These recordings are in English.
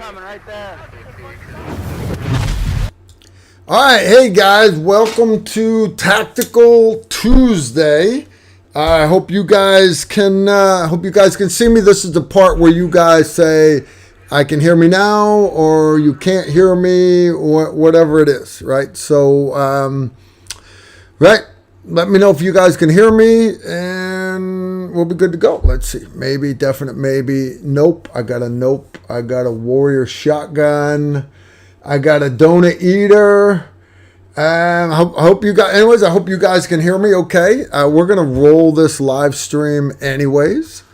coming right there. All right, hey guys, welcome to Tactical Tuesday. I hope you guys can see me. This is the part where you guys say, I can hear me now, or you can't hear me, or whatever it is, right? So, right, let me know if you guys can hear me, and we'll be good to go. Let's see, maybe, definite, maybe, nope, I got a Warrior shotgun, I got a donut eater. I hope you guys, anyways, I hope you guys can hear me okay. We're going to roll this live stream anyways.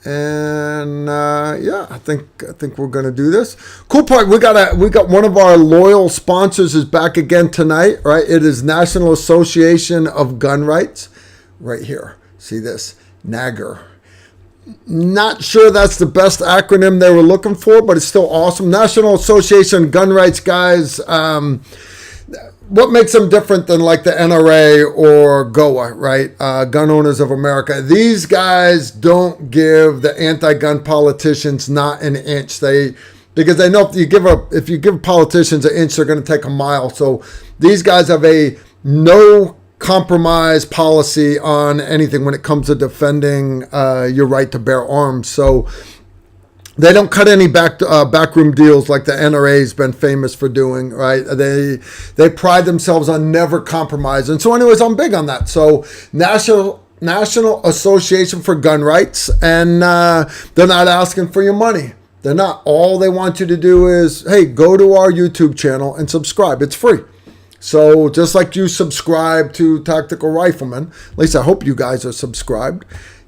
And yeah, I think we're going to do this. Cool part, we got one of our loyal sponsors is back again tonight, right? It is National Association of Gun Rights right here. See this? NAGR. Not sure that's the best acronym they were looking for, but it's still awesome. National Association of Gun Rights guys. What makes them different than like the NRA or GOA, right? Gun Owners of America. These guys don't give the anti-gun politicians not an inch. Because they know if you give politicians an inch, they're going to take a mile. So these guys have a no compromise policy on anything when it comes to defending your right to bear arms. So they don't cut any backroom deals like the NRA's been famous for doing, right? They pride themselves on never compromising. So anyways, I'm big on that. So National Association for Gun Rights, and they're not asking for your money. They're not. All they want you to do is, hey, go to our YouTube channel and subscribe. It's free. So just like you subscribe to Tactical Rifleman, at least I hope you guys are subscribed.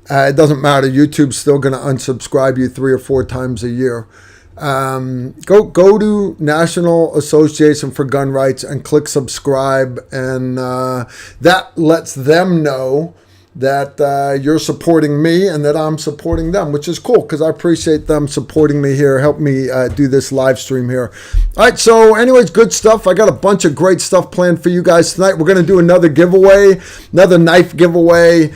It doesn't matter. YouTube's still going to unsubscribe you 3 or 4 times a year. Go to National Association for Gun Rights and click subscribe, and that lets them know that you're supporting me and that I'm supporting them, which is cool because I appreciate them supporting me here, help me do this live stream here. All right, so anyways, good stuff. I got a bunch of great stuff planned for you guys tonight. We're going to do another giveaway, another knife giveaway.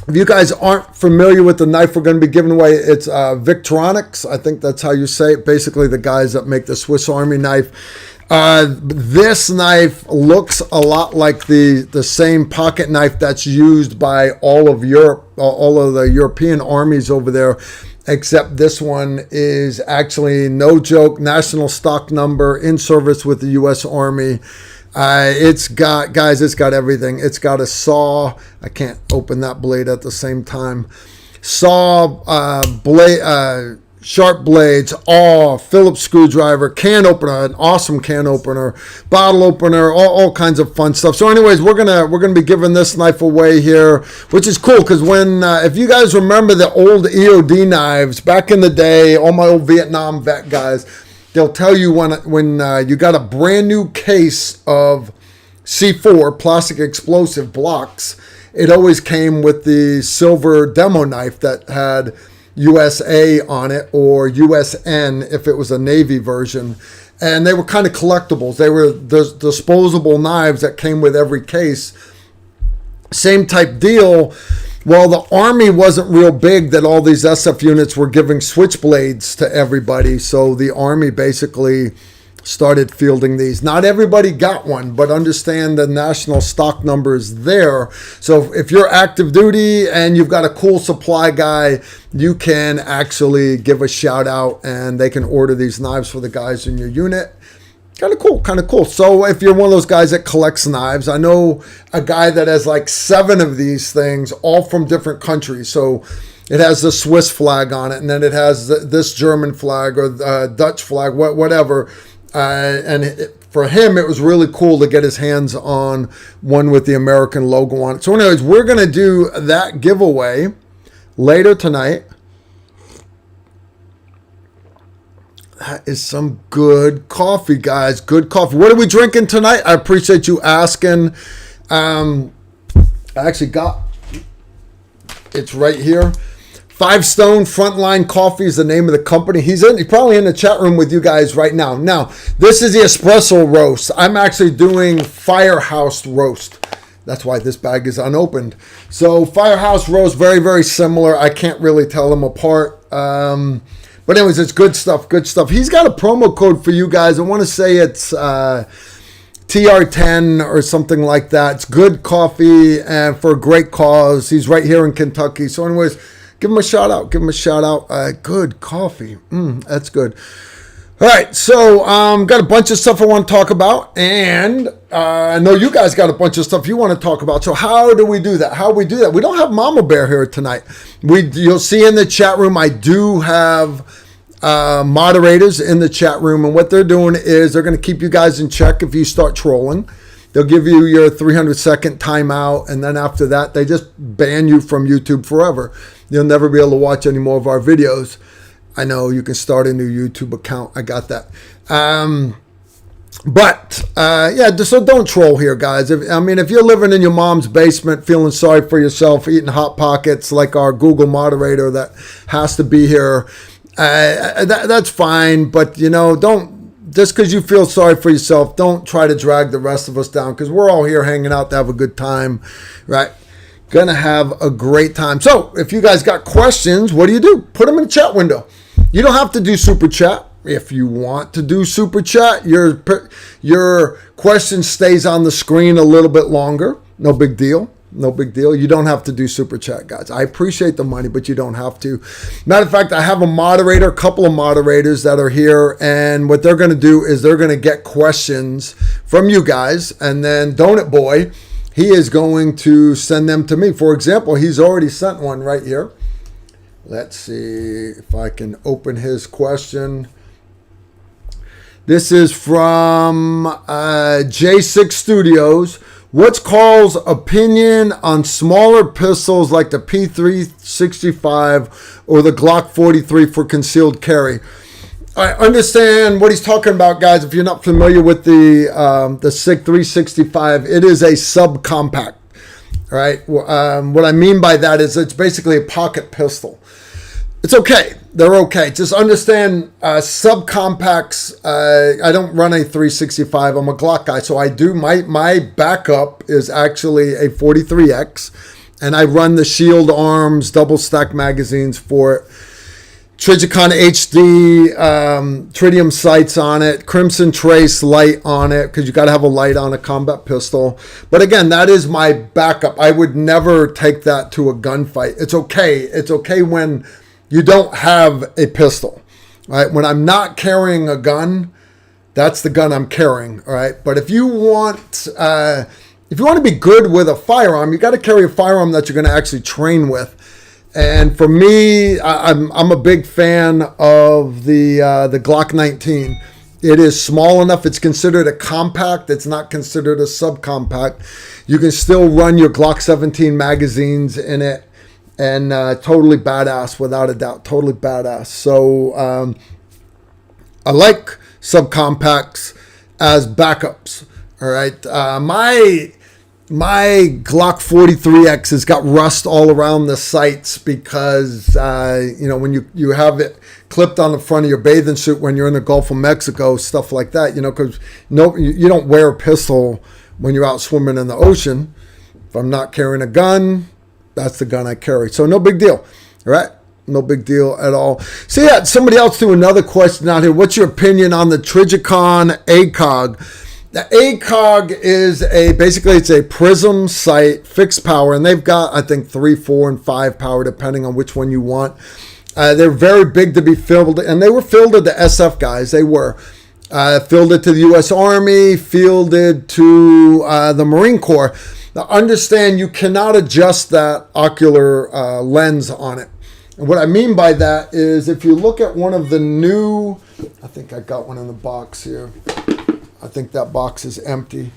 If you guys aren't familiar with the knife we're going to be giving away, it's Victorinox. I think that's how you say it. Basically, the guys that make the Swiss Army knife. This knife looks a lot like the same pocket knife that's used by all of Europe, all of the European armies over there, except this one is actually, no joke, national stock number, in service with the U.S. Army. It's got everything. It's got a saw. I can't open that blade at the same time. Saw, blade, sharp blades, Phillips screwdriver, can opener, an awesome can opener, bottle opener, all kinds of fun stuff. So anyways, we're gonna be giving this knife away here, which is cool because when if you guys remember the old EOD knives back in the day, all my old Vietnam vet guys, they'll tell you when you got a brand new case of C4 plastic explosive blocks, it always came with the silver demo knife that had USA on it, or USN if it was a Navy version. And they were kind of collectibles. They were the disposable knives that came with every case. Same type deal. Well, the Army wasn't real big that all these SF units were giving switchblades to everybody. So the Army basically started fielding these. Not everybody got one, but understand the national stock number is there. So if you're active duty and you've got a cool supply guy, you can actually give a shout out and they can order these knives for the guys in your unit. Kind of cool. So if you're one of those guys that collects knives, I know a guy that has like 7 of these things, all from different countries. So it has the Swiss flag on it, and then it has this German flag or Dutch flag, whatever. For him, it was really cool to get his hands on one with the American logo on it. So anyways, we're going to do that giveaway later tonight. That is some good coffee, guys. Good coffee. What are we drinking tonight? I appreciate you asking. I actually got, it's right here. 5 Stone Frontline Coffee is the name of the company. He's probably in the chat room with you guys right now. Now, this is the espresso roast. I'm actually doing Firehouse roast. That's why this bag is unopened. So Firehouse roast, very, very similar. I can't really tell them apart. But anyways, it's good stuff, good stuff. He's got a promo code for you guys. I want to say it's TR10 or something like that. It's good coffee and for a great cause. He's right here in Kentucky. So anyways, give him a shout out. Give him a shout out. Good coffee. That's good. All right, so got a bunch of stuff I want to talk about, and I know you guys got a bunch of stuff you want to talk about. So how do we do that? How do we do that? We don't have Mama Bear here tonight. You'll see in the chat room, I do have moderators in the chat room, and what they're doing is they're going to keep you guys in check if you start trolling. They'll give you your 300-second timeout, and then after that, they just ban you from YouTube forever. You'll never be able to watch any more of our videos. I know you can start a new YouTube account. I got that. Yeah, so don't troll here, guys. If you're living in your mom's basement, feeling sorry for yourself, eating Hot Pockets like our Google moderator that has to be here, that's fine. But, don't, just because you feel sorry for yourself, don't try to drag the rest of us down, because we're all here hanging out to have a good time, right? Gonna have a great time. So if you guys got questions, what do? Put them in the chat window. You don't have to do super chat. If you want to do super chat, your question stays on the screen a little bit longer. No big deal. No big deal. You don't have to do super chat, guys. I appreciate the money, but you don't have to. Matter of fact, I have a couple of moderators that are here, and what they're going to do is they're going to get questions from you guys, and then Donut Boy, he is going to send them to me. For example, he's already sent one right here. Let's see if I can open his question. This is from J6 Studios. What's Carl's opinion on smaller pistols like the P365 or the Glock 43 for concealed carry? I understand what he's talking about, guys. If you're not familiar with the SIG 365, it is a subcompact. All right. What I mean by that is it's basically a pocket pistol. It's okay. They're okay. Just understand subcompacts. I don't run a 365. I'm a Glock guy. So I do. My backup is actually a 43X. And I run the Shield Arms double stack magazines for it. Trijicon HD, tritium sights on it, Crimson Trace light on it, because you got to have a light on a combat pistol. But again, that is my backup. I would never take that to a gunfight. It's okay. It's okay when you don't have a pistol, right? When I'm not carrying a gun, that's the gun I'm carrying, all right? But if you want to be good with a firearm, you got to carry a firearm that you're going to actually train with. And for me, I'm a big fan of the Glock 19. It is small enough. It's considered a compact. It's not considered a subcompact. You can still run your Glock 17 magazines in it, and totally badass, without a doubt. Totally badass. So I like subcompacts as backups. All right. My Glock 43X has got rust all around the sights because, when you have it clipped on the front of your bathing suit when you're in the Gulf of Mexico, stuff like that, because you don't wear a pistol when you're out swimming in the ocean. If I'm not carrying a gun, that's the gun I carry. So no big deal, all right? No big deal at all. So yeah, somebody else threw another question out here. What's your opinion on the Trijicon ACOG? The ACOG is basically it's a prism sight, fixed power, and they've got, I think, 3, 4, and 5 power, depending on which one you want. They're very big to be fielded, and they were fielded to SF guys. They were fielded to the U.S. Army, fielded to the Marine Corps. Now, understand you cannot adjust that ocular lens on it. And what I mean by that is if you look at one of the new, I think I got one in the box here. I think that box is empty.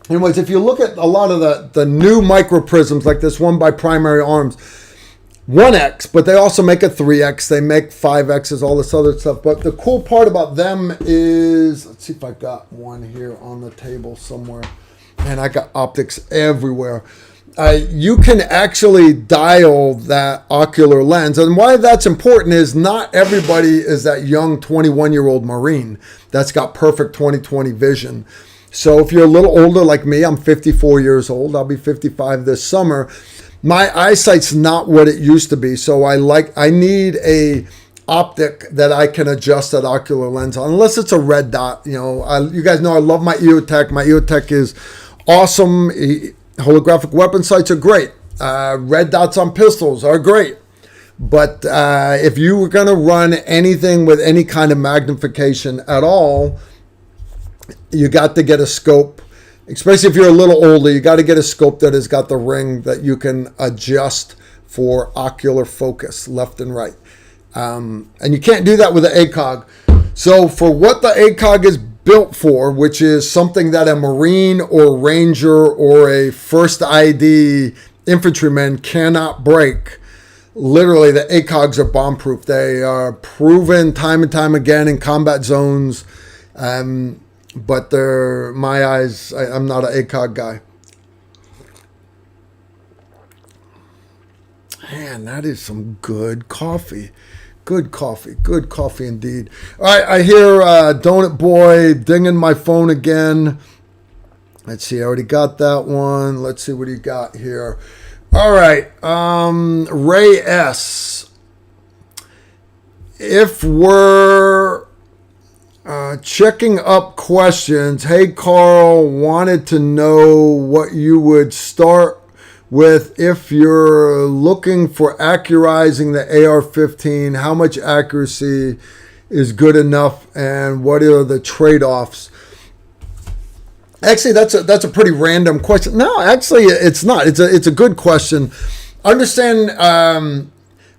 Anyways, if you look at a lot of the new micro prisms, like this one by Primary Arms, 1X, but they also make a 3X. They make 5Xs, all this other stuff. But the cool part about them is, let's see if I got one here on the table somewhere. Man, I got optics everywhere. You can actually dial that ocular lens. And why that's important is not everybody is that young 21-year-old Marine that's got perfect 20/20 vision. So if you're a little older like me, I'm 54 years old. I'll be 55 this summer. My eyesight's not what it used to be. So I need a optic that I can adjust that ocular lens on, unless it's a red dot. You know, you guys know I love my EOTech. My EOTech is awesome. Holographic weapon sights are great. Red dots on pistols are great. But if you were going to run anything with any kind of magnification at all, you got to get a scope. Especially if you're a little older, you got to get a scope that has got the ring that you can adjust for ocular focus, left and right. And you can't do that with the ACOG. So for what the ACOG is built for, which is something that a Marine or Ranger or a first ID infantryman cannot break, literally the ACOGs are bomb-proof. They are proven time and time again in combat zones. But they're, my eyes, I'm not an ACOG guy. Man, that is some good coffee. Good coffee indeed. All right, I hear Donut Boy dinging my phone again. Let's see, I already got that one. Let's see what he got here. All right, Ray S. If we're checking up questions, hey Carl, wanted to know what you would start with if you're looking for accurizing the AR-15, how much accuracy is good enough and what are the trade-offs? Actually, that's a pretty random question. No, actually, it's not. It's a good question. Understand,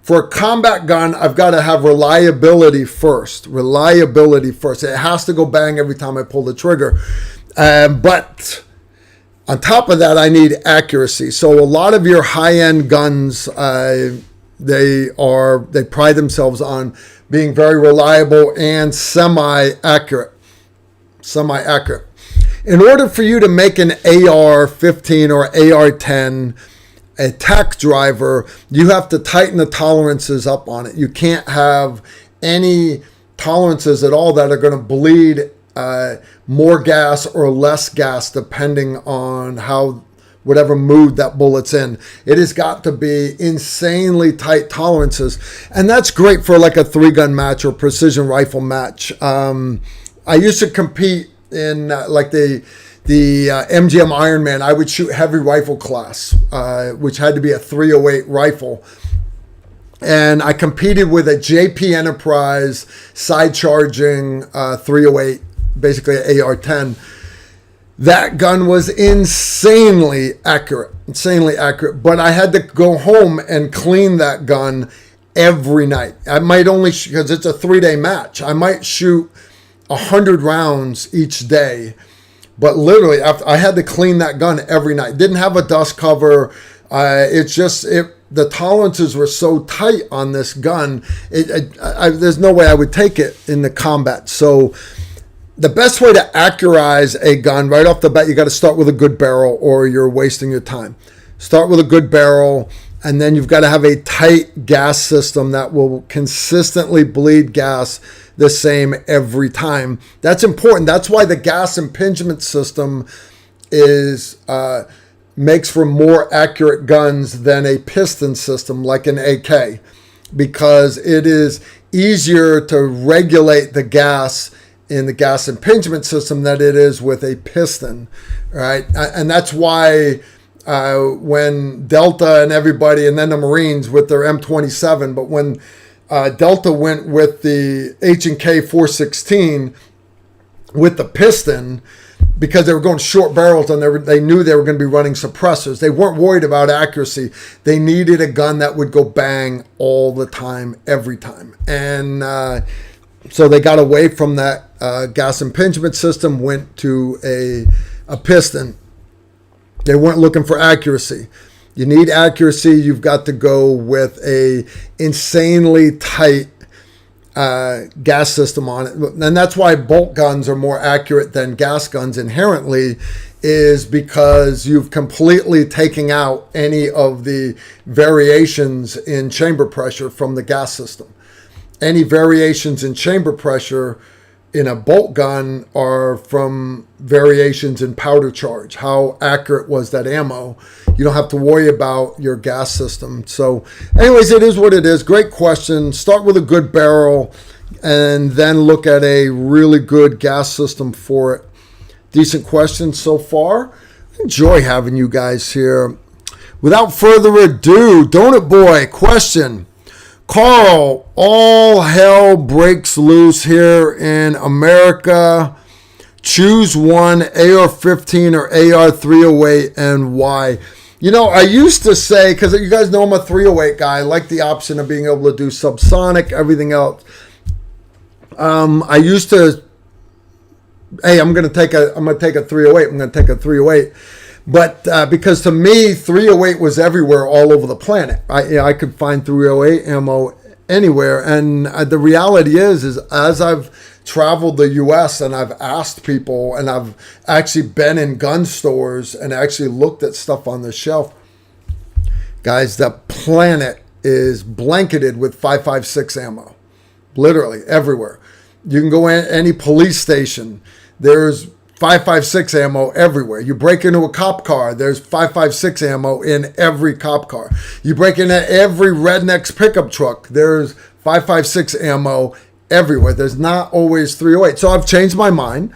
for a combat gun, I've got to have reliability first. It has to go bang every time I pull the trigger. But on top of that, I need accuracy. So a lot of your high-end guns, they pride themselves on being very reliable and semi-accurate. In order for you to make an AR-15 or AR-10 a tack driver, you have to tighten the tolerances up on it. You can't have any tolerances at all that are going to bleed more gas or less gas depending on whatever mood that bullet's in. It has got to be insanely tight tolerances, and that's great for like a 3-gun match or precision rifle match. I used to compete in like the MGM Ironman. I would shoot heavy rifle class, which had to be a 308 rifle. And I competed with a JP Enterprise side charging 308, basically an AR-10. That gun was insanely accurate, but I had to go home and clean that gun every night. I might only, because it's a 3-day match, I might shoot 100 rounds each day, but literally I had to clean that gun every night. Didn't have a dust cover. The tolerances were so tight on this gun. There's no way I would take it in the combat. So the best way to accurize a gun right off the bat, you got to start with a good barrel or you're wasting your time. Start with a good barrel, and then you've got to have a tight gas system that will consistently bleed gas the same every time. That's important. That's why the gas impingement system makes for more accurate guns than a piston system like an AK, because it is easier to regulate the gas in the gas impingement system than it is with a piston, right? And that's why when Delta and everybody, and then the Marines with their M27, but when Delta went with the H&K 416 with the piston, because they were going short barrels and they knew they were going to be running suppressors. They weren't worried about accuracy. They needed a gun that would go bang all the time, every time. And so they got away from that gas impingement system, went to a piston. They weren't looking for accuracy. You need accuracy. You've got to go with a insanely tight gas system on it. And that's why bolt guns are more accurate than gas guns inherently, is because you've completely taken out any of the variations in chamber pressure from the gas system. Any variations in chamber pressure in a bolt gun are from variations in powder charge. How accurate was that ammo? You don't have to worry about your gas system. So anyways, it is what it is. Great question. Start with a good barrel and then look at a really good gas system for it. Decent questions so far. Enjoy having you guys here. Without further ado, Donut Boy, question. Carl, all hell breaks loose here in America. Choose one, AR-15 or AR-308, and why? You know, I used to say, because you guys know I'm a 308 guy, I like the option of being able to do subsonic, everything else. I used to, hey, I'm going to take a 308. I'm going to take a 308. But because to me, 308 was everywhere all over the planet. I could find 308 ammo anywhere. And the reality is as I've traveled the U.S. and I've asked people and I've actually been in gun stores and actually looked at stuff on the shelf, guys, the planet is blanketed with 5.56 ammo. Literally everywhere. You can go in any police station. There's 5.56 ammo everywhere. You break into a cop car, there's 5.56 ammo in every cop car. You break into every redneck's pickup truck, there's 5.56 ammo everywhere. There's not always 308. So I've changed my mind,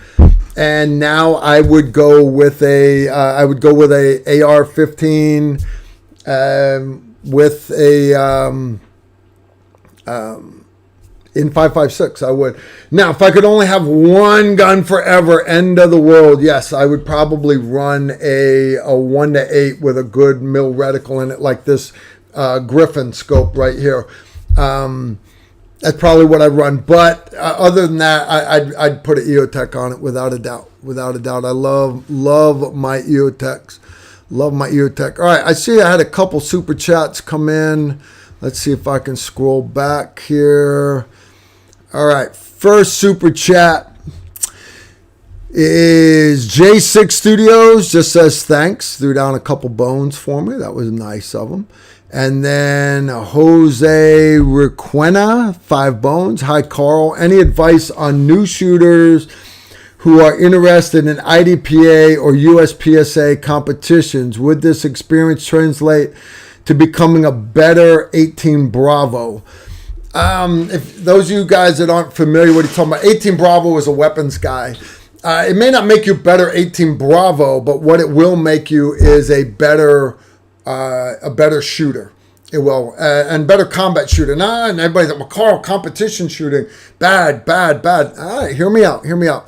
and now I would go with a AR-15 with a in 5.56, I would. Now, if I could only have one gun forever, end of the world, yes, I would probably run a 1-8 with a good mil reticle in it, like this Griffin scope right here. That's probably what I'd run. But other than that, I'd put an EOTech on it without a doubt. Without a doubt. I love my EOTechs. Love my EOTech. All right, I see I had a couple super chats come in. Let's see if I can scroll back here. All right, first super chat is J6 Studios. Just says thanks. Threw down a couple bones for me. That was nice of him. And then Jose Requena, 5 bones. Hi, Carl. Any advice on new shooters who are interested in IDPA or USPSA competitions? Would this experience translate to becoming a better 18 Bravo? If those of you guys that aren't familiar with what he's talking about, 18 Bravo is a weapons guy. It may not make you better 18 Bravo, but what it will make you is a better shooter. It will, and better combat shooter. And everybody's like, well, Carl, competition shooting, bad. All right, hear me out.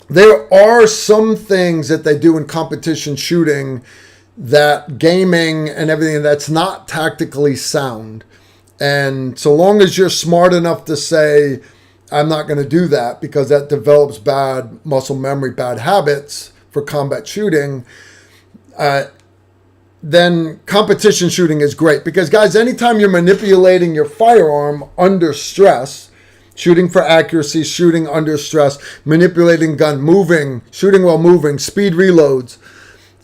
There are some things that they do in competition shooting that gaming and everything that's not tactically sound. And so long as you're smart enough to say, I'm not going to do that because that develops bad muscle memory, bad habits for combat shooting, then competition shooting is great. Because guys, anytime you're manipulating your firearm under stress, shooting for accuracy, shooting under stress, manipulating gun, moving, shooting while moving, speed reloads,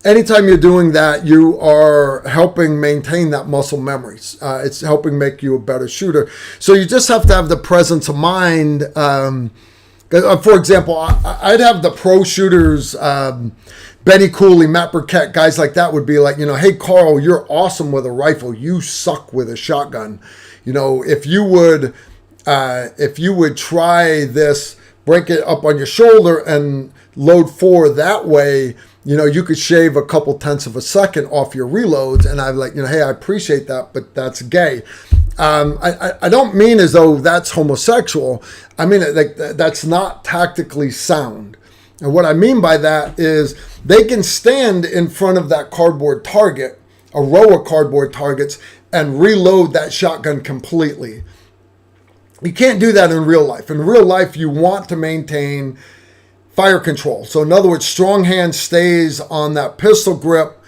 anytime you're doing that, you are helping maintain that muscle memory. It's helping make you a better shooter. So you just have to have the presence of mind. For example, I'd have the pro shooters, Benny Cooley, Matt Burkett, guys like that would be like, hey, Carl, you're awesome with a rifle. You suck with a shotgun. If you would try this, break it up on your shoulder and load 4 that way, you could shave a couple tenths of a second off your reloads. And I'm like, hey, I appreciate that, but that's gay. I don't mean as though that's homosexual. I mean, like, that's not tactically sound. And what I mean by that is they can stand in front of that cardboard target, a row of cardboard targets, and reload that shotgun completely. You can't do that in real life. In real life, you want to maintain fire control. So in other words, strong hand stays on that pistol grip,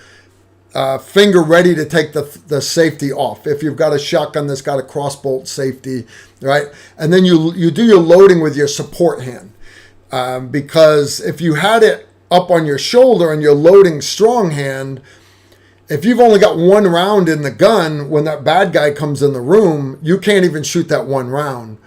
finger ready to take the safety off. If you've got a shotgun that's got a crossbolt safety, right? And then you do your loading with your support hand. Because if you had it up on your shoulder and you're loading strong hand, if you've only got 1 round in the gun, when that bad guy comes in the room, you can't even shoot that 1 round.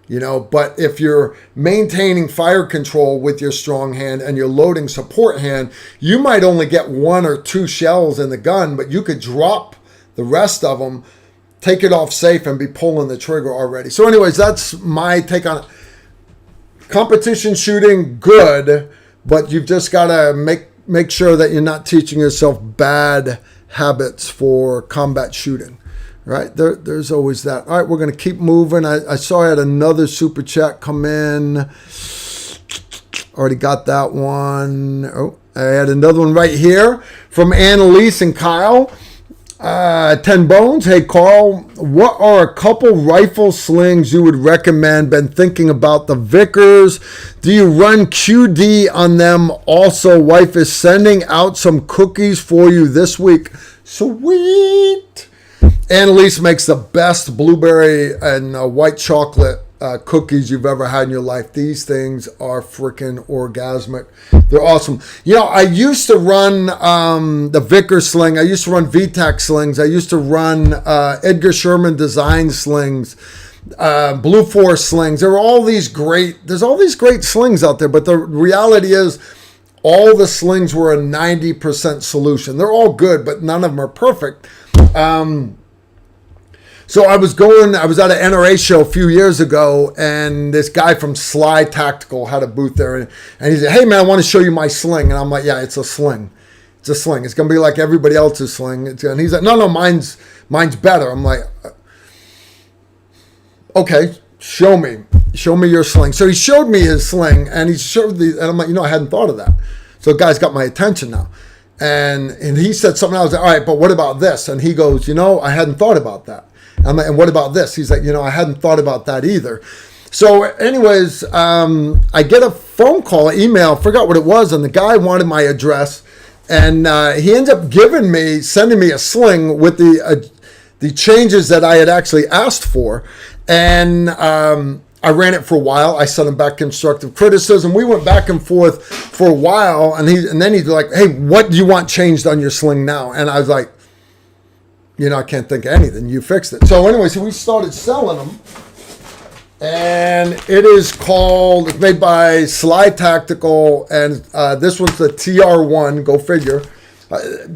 But if you're maintaining fire control with your strong hand and you're loading support hand, you might only get 1 or 2 shells in the gun, but you could drop the rest of them, take it off safe, and be pulling the trigger already. So anyways, that's my take on it. Competition shooting, good, but you've just got to make sure that you're not teaching yourself bad habits for combat shooting. Right, there's always that. All right, we're going to keep moving. I saw I had another super chat come in. Already got that one. Oh, I had another one right here from Annalise and Kyle. 10 Bones. Hey, Carl, what are a couple rifle slings you would recommend? Been thinking about the Vickers. Do you run QD on them? Also, wife is sending out some cookies for you this week. Sweet. Annalise makes the best blueberry and white chocolate cookies you've ever had in your life. These things are freaking orgasmic. They're awesome. I used to run the Vickers sling. I used to run VTAC slings. I used to run Edgar Sherman design slings, Blue Force slings. There's all these great slings out there, but the reality is all the slings were a 90% solution. They're all good, but none of them are perfect. So I was at an NRA show a few years ago, and this guy from Sly Tactical had a booth there, and he said, "Hey man, I want to show you my sling." And I'm like, "Yeah, it's a sling. It's a sling. It's gonna be like everybody else's sling." And he's like, "No, mine's better." I'm like, "Okay, show me your sling." So he showed me his sling, and and I'm like, I hadn't thought of that. So the guy's got my attention now, and he said something. I was like, "All right, but what about this?" And he goes, "I hadn't thought about that." I'm like, "And what about this?" He's like, "I hadn't thought about that either." So anyways, I get a phone call, email, forgot what it was, and the guy wanted my address, and he ends up sending me a sling with the changes that I had actually asked for, and I ran it for a while. I sent him back constructive criticism. We went back and forth for a while, and then he's like, "Hey, what do you want changed on your sling now?" And I was like, I can't think of anything. You fixed it. So anyway, we started selling them. And it's made by Sly Tactical. And this one's the TR1. Go figure.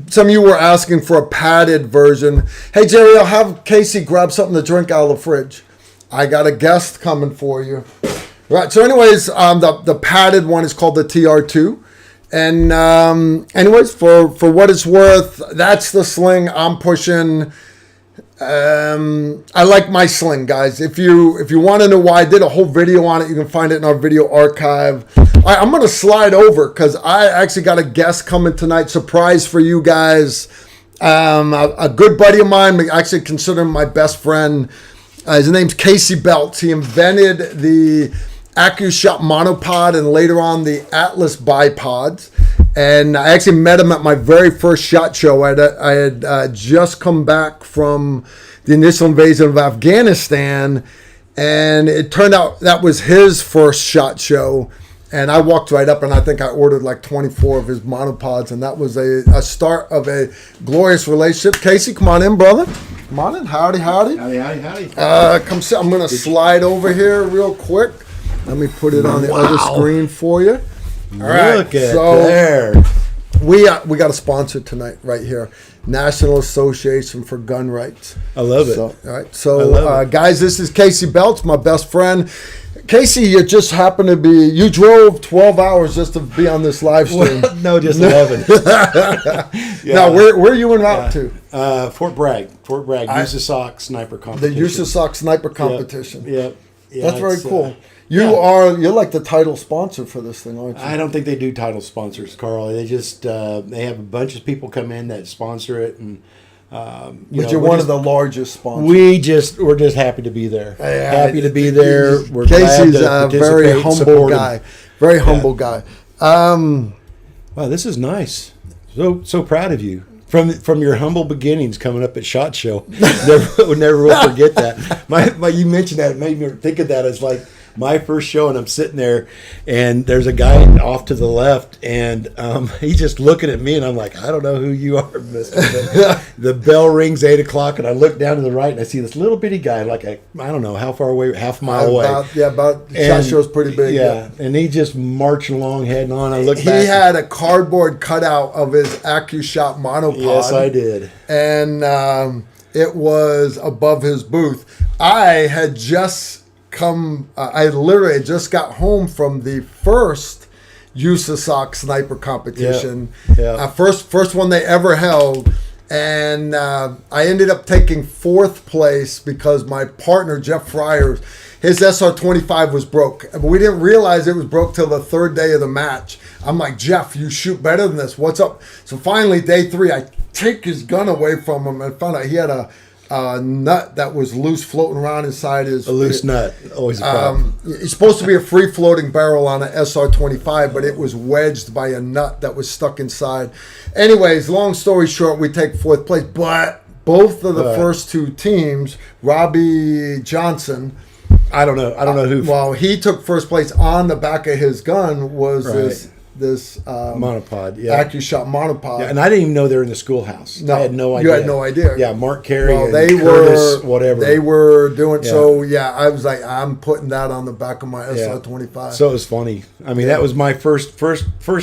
Some of you were asking for a padded version. Hey, Jerry, I'll have Casey grab something to drink out of the fridge. I got a guest coming for you. Right. So anyways, the padded one is called the TR2. And anyways, for what it's worth, that's the sling I'm pushing. I like my sling, guys. If you want to know why, I did a whole video on it. You can find it in our video archive. All right, I'm going to slide over because I actually got a guest coming tonight. Surprise for you guys. A good buddy of mine, I actually consider him my best friend. His name's Casey Belts. He invented the AccuShot monopod and later on the Atlas bipods. And I actually met him at my very first SHOT Show. I had just come back from the initial invasion of Afghanistan, and it turned out that was his first SHOT Show. And I walked right up, and I think I ordered like 24 of his monopods, and that was a start of a glorious relationship. Casey, come on in, brother. Come on in. Howdy. Howdy. Come sit. I'm going to slide over here real quick. Let me put it on the other screen for you. All right, look at there. We got a sponsor tonight right here, National Association for Gun Rights. I love it. All right, so guys, this is Casey Belts, my best friend. Casey, you just happened to you drove 12 hours just to be on this live stream. Well, no, just 11. Yeah. Now, where are you en route to? Fort Bragg, USASOC sniper competition. The USASOC sniper competition. Yep. Yeah, that's very cool. You're like the title sponsor for this thing, aren't you? I don't think they do title sponsors, Carl. They just they have a bunch of people come in that sponsor it, and but you're one of the largest sponsors. We're just happy to be there. Happy to be there. We're Casey's a very humble guy. Very humble guy. Wow, this is nice. So proud of you. From your humble beginnings coming up at SHOT Show. Never will forget that. You mentioned that. It made me think of that as like my first show, and I'm sitting there, and there's a guy off to the left, and he's just looking at me, and I'm like, I don't know who you are, mister. But the bell rings 8 o'clock, and I look down to the right, and I see this little bitty guy, like I don't know how far away, half a mile away. About shot show's pretty big. Yeah, and he just marching along, heading on. I look back. He had a cardboard cutout of his AccuShot monopod. Yes, I did. And it was above his booth. I had just I literally just got home from the first USASOC sniper competition. Yeah. First one they ever held. And I ended up taking 4th place because my partner, Jeff Fryer, his SR-25 was broke. But we didn't realize it was broke till the 3rd day of the match. I'm like, Jeff, you shoot better than this. What's up? So finally, day 3, I take his gun away from him and found out he had a nut that was loose floating around inside his... A loose nut. Always a problem. It's supposed to be a free-floating barrel on an SR-25, but it was wedged by a nut that was stuck inside. Anyways, long story short, we take 4th place. But both of the first 2 teams, Robbie Johnson... I don't know who... Well, he took 1st place. On the back of his gun was this monopod, AccuShot monopod. Yeah, and I didn't even know they were in the schoolhouse. No, I had no idea. You had no idea. Yeah, Mark Carey and they Curtis, whatever. They were doing so. Yeah, I was like, I'm putting that on the back of my SR-25. So it was funny. I mean, that was my first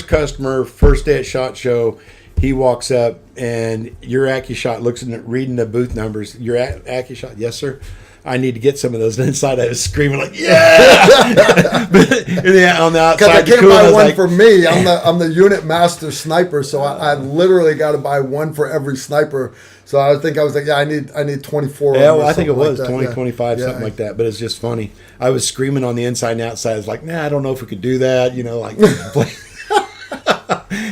customer, first day at SHOT Show. He walks up and your AccuShot looks at reading the booth numbers. Your AccuShot, yes sir. I need to get some of those. And inside I was screaming like, yeah! But on the outside, because I can't buy one like, for me. I'm the unit master sniper, so I literally got to buy one for every sniper. So I was like, yeah, I need 24. Yeah, well, I think it was like 20, 25, something like that. But it's just funny. I was screaming on the inside and outside. I was like, nah, I don't know if we could do that. You know, like.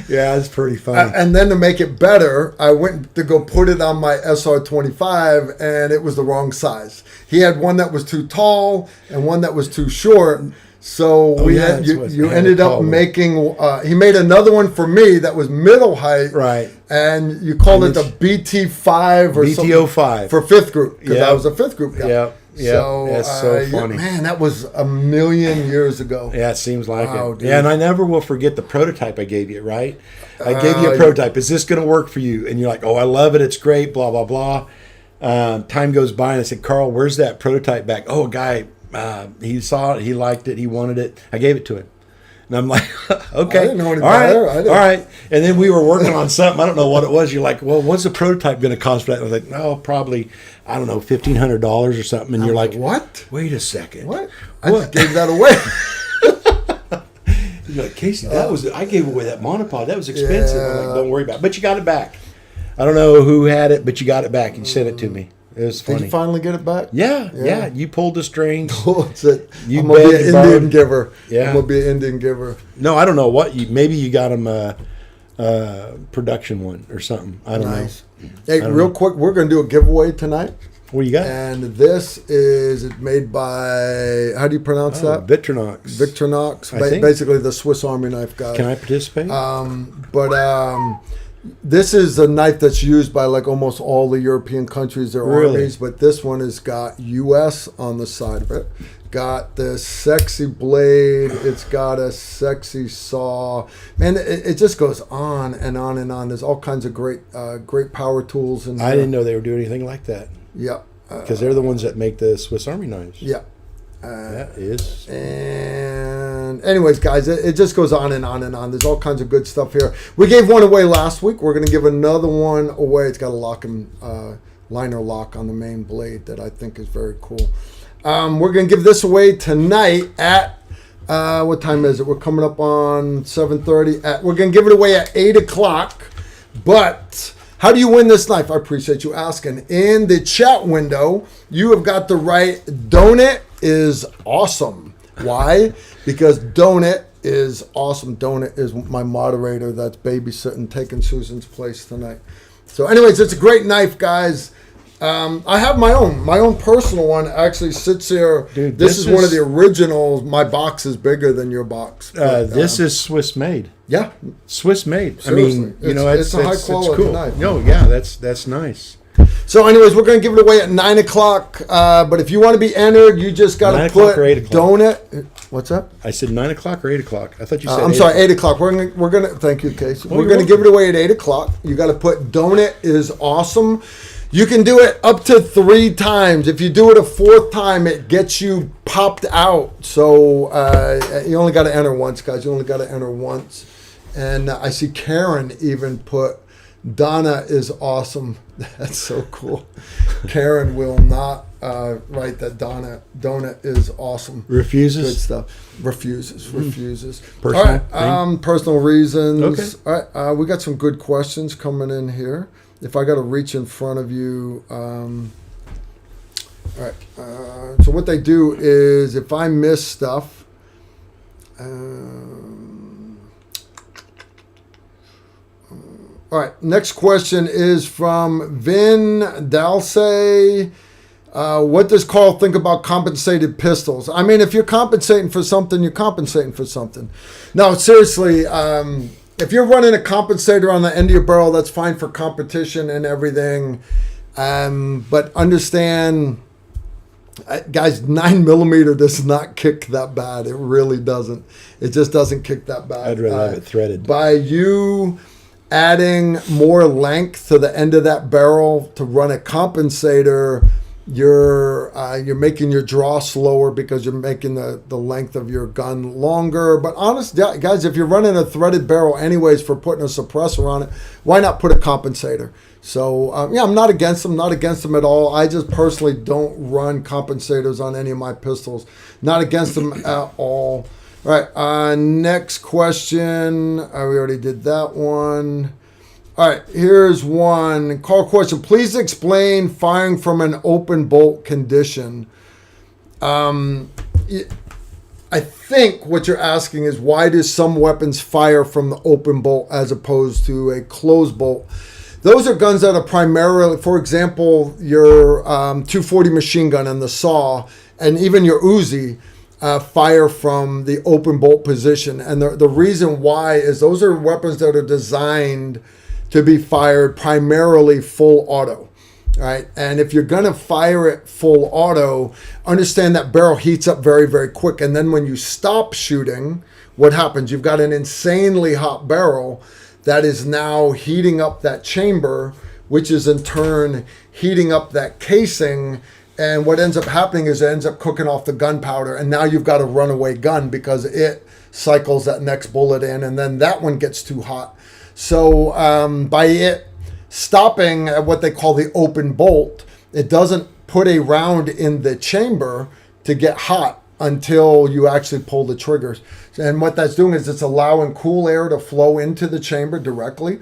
Yeah, it's pretty funny. And then to make it better, I went to go put it on my SR-25, and it was the wrong size. He had one that was too tall and one that was too short. So you ended up making. He made another one for me that was middle height, right? And you called it the BT5 or BTO5 for 5th group because I was a 5th group guy. Yeah. Yeah, so, that's so funny. Man, that was a million years ago. Yeah, it seems like it. Dude. Yeah, and I never will forget the prototype I gave you, right? I gave you a prototype. Is this going to work for you? And you're like, oh, I love it. It's great, blah, blah, blah. Time goes by, and I said, Carl, where's that prototype back? Oh, a guy, he saw it. He liked it. He wanted it. I gave it to him. And I'm like, okay, I didn't know any better. All right. And then we were working on something. I don't know what it was. You're like, well, what's the prototype going to cost for that? And I was like, no, probably, I don't know, $1,500 or something. And you're like, what? Wait a second. What? I just gave that away. You're like, Casey, I gave away that monopod. That was expensive. Yeah. I'm like, don't worry about it. But you got it back. I don't know who had it, but you got it back. You sent it to me. It was funny. Did you finally get it back? Yeah. You pulled the strings. That's it. You I'm going to be an Indian giver. Yeah. I'm going to be an Indian giver. No, I don't know what. Maybe you got him a production one or something. I don't know. Hey, real quick, we're going to do a giveaway tonight. What do you got? And this is made by, how do you pronounce that? Victorinox. Victorinox. Basically the Swiss Army knife guy. Can I participate? This is a knife that's used by like almost all the European countries, their armies, but this one has got US on the side of it. Got this sexy blade. It's got a sexy saw. Man, it just goes on and on and on. There's all kinds of great power tools. And I didn't know they were doing anything like that. Yeah. Because they're the ones that make the Swiss Army knives. Yeah. That is. And anyways, guys, it just goes on and on and on. There's all kinds of good stuff here. We gave one away last week. We're going to give another one away. It's got a lock and liner lock on the main blade that I think is very cool. We're going to give this away tonight at what time is it? We're coming up on 7:30. We're going to give it away at 8 o'clock. But how do you win this knife? I appreciate you asking. In the chat window, you have got the right. Donut is awesome. Why? Because Donut is awesome. Donut is my moderator that's babysitting, taking Susan's place tonight. So anyways, it's a great knife, guys. I have my own personal one actually sits here. Dude, this is one of the originals. My box is bigger than your box. But, this is Swiss made. Yeah. Swiss made. Seriously. I mean, it's a high quality cool. knife. No, yeah, that's nice. So anyways, we're going to give it away at 9 o'clock. But if you want to be entered, you just got to put 8 o'clock. donut. What's up? I said 9 o'clock or 8 o'clock. I thought you said. I'm sorry, 8 o'clock. We're gonna. Thank you, Case. Oh, we're gonna give it away at 8 o'clock. You got to put donut is awesome. You can do it up to 3 times. If you do it a 4th time, it gets you popped out. So you only got to enter once, guys. You only got to enter once. And I see Karen even put Donna is awesome. That's so cool. Karen will not write that donut is awesome. Refuses? Good stuff. Refuses. Personal All right. Personal reasons. Okay. All right. We got some good questions coming in here. If I got to reach in front of you. All right. So what they do is if I miss stuff. All right, next question is from Vin Dalsey. What does Carl think about compensated pistols? I mean, if you're compensating for something, you're compensating for something. No, seriously, if you're running a compensator on the end of your barrel, that's fine for competition and everything. But understand, guys, 9mm does not kick that bad. It really doesn't. It just doesn't kick that bad. I'd rather have it threaded. By you adding more length to the end of that barrel to run a compensator, you're making your draw slower because you're making the length of your gun longer. But honestly, guys, if you're running a threaded barrel anyways for putting a suppressor on it, why not put a compensator? So I'm not against them, at all. I just personally don't run compensators on any of my pistols. Not against them at all. All right, next question. We already did that one. All right, here's one. Call question. Please explain firing from an open bolt condition. I think what you're asking is why do some weapons fire from the open bolt as opposed to a closed bolt? Those are guns that are primarily, for example, your 240 machine gun and the saw, and even your Uzi, fire from the open bolt position. And the reason why is those are weapons that are designed to be fired primarily full auto, right? And if you're going to fire it full auto, understand that barrel heats up very, very quick. And then when you stop shooting, what happens? You've got an insanely hot barrel that is now heating up that chamber, which is in turn heating up that casing. And what ends up happening is it ends up cooking off the gunpowder. And now you've got a runaway gun because it cycles that next bullet in. And then that one gets too hot. So by it stopping at what they call the open bolt, it doesn't put a round in the chamber to get hot until you actually pull the triggers. And what that's doing is it's allowing cool air to flow into the chamber directly,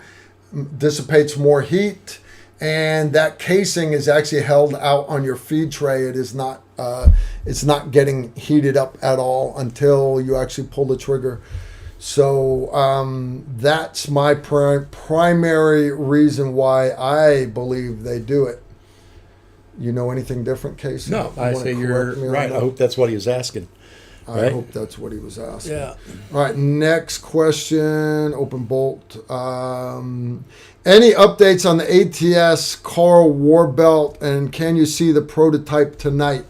dissipates more heat, and that casing is actually held out on your feed tray. It is not, it's not getting heated up at all until you actually pull the trigger. So that's my primary reason why I believe they do it. You know anything different, Casey? No, I say you're right. I hope that's what he was asking. I hope that's what he was asking. Yeah. All right, next question, open bolt. Any updates on the ATS Carl Warbelt, and can you see the prototype tonight?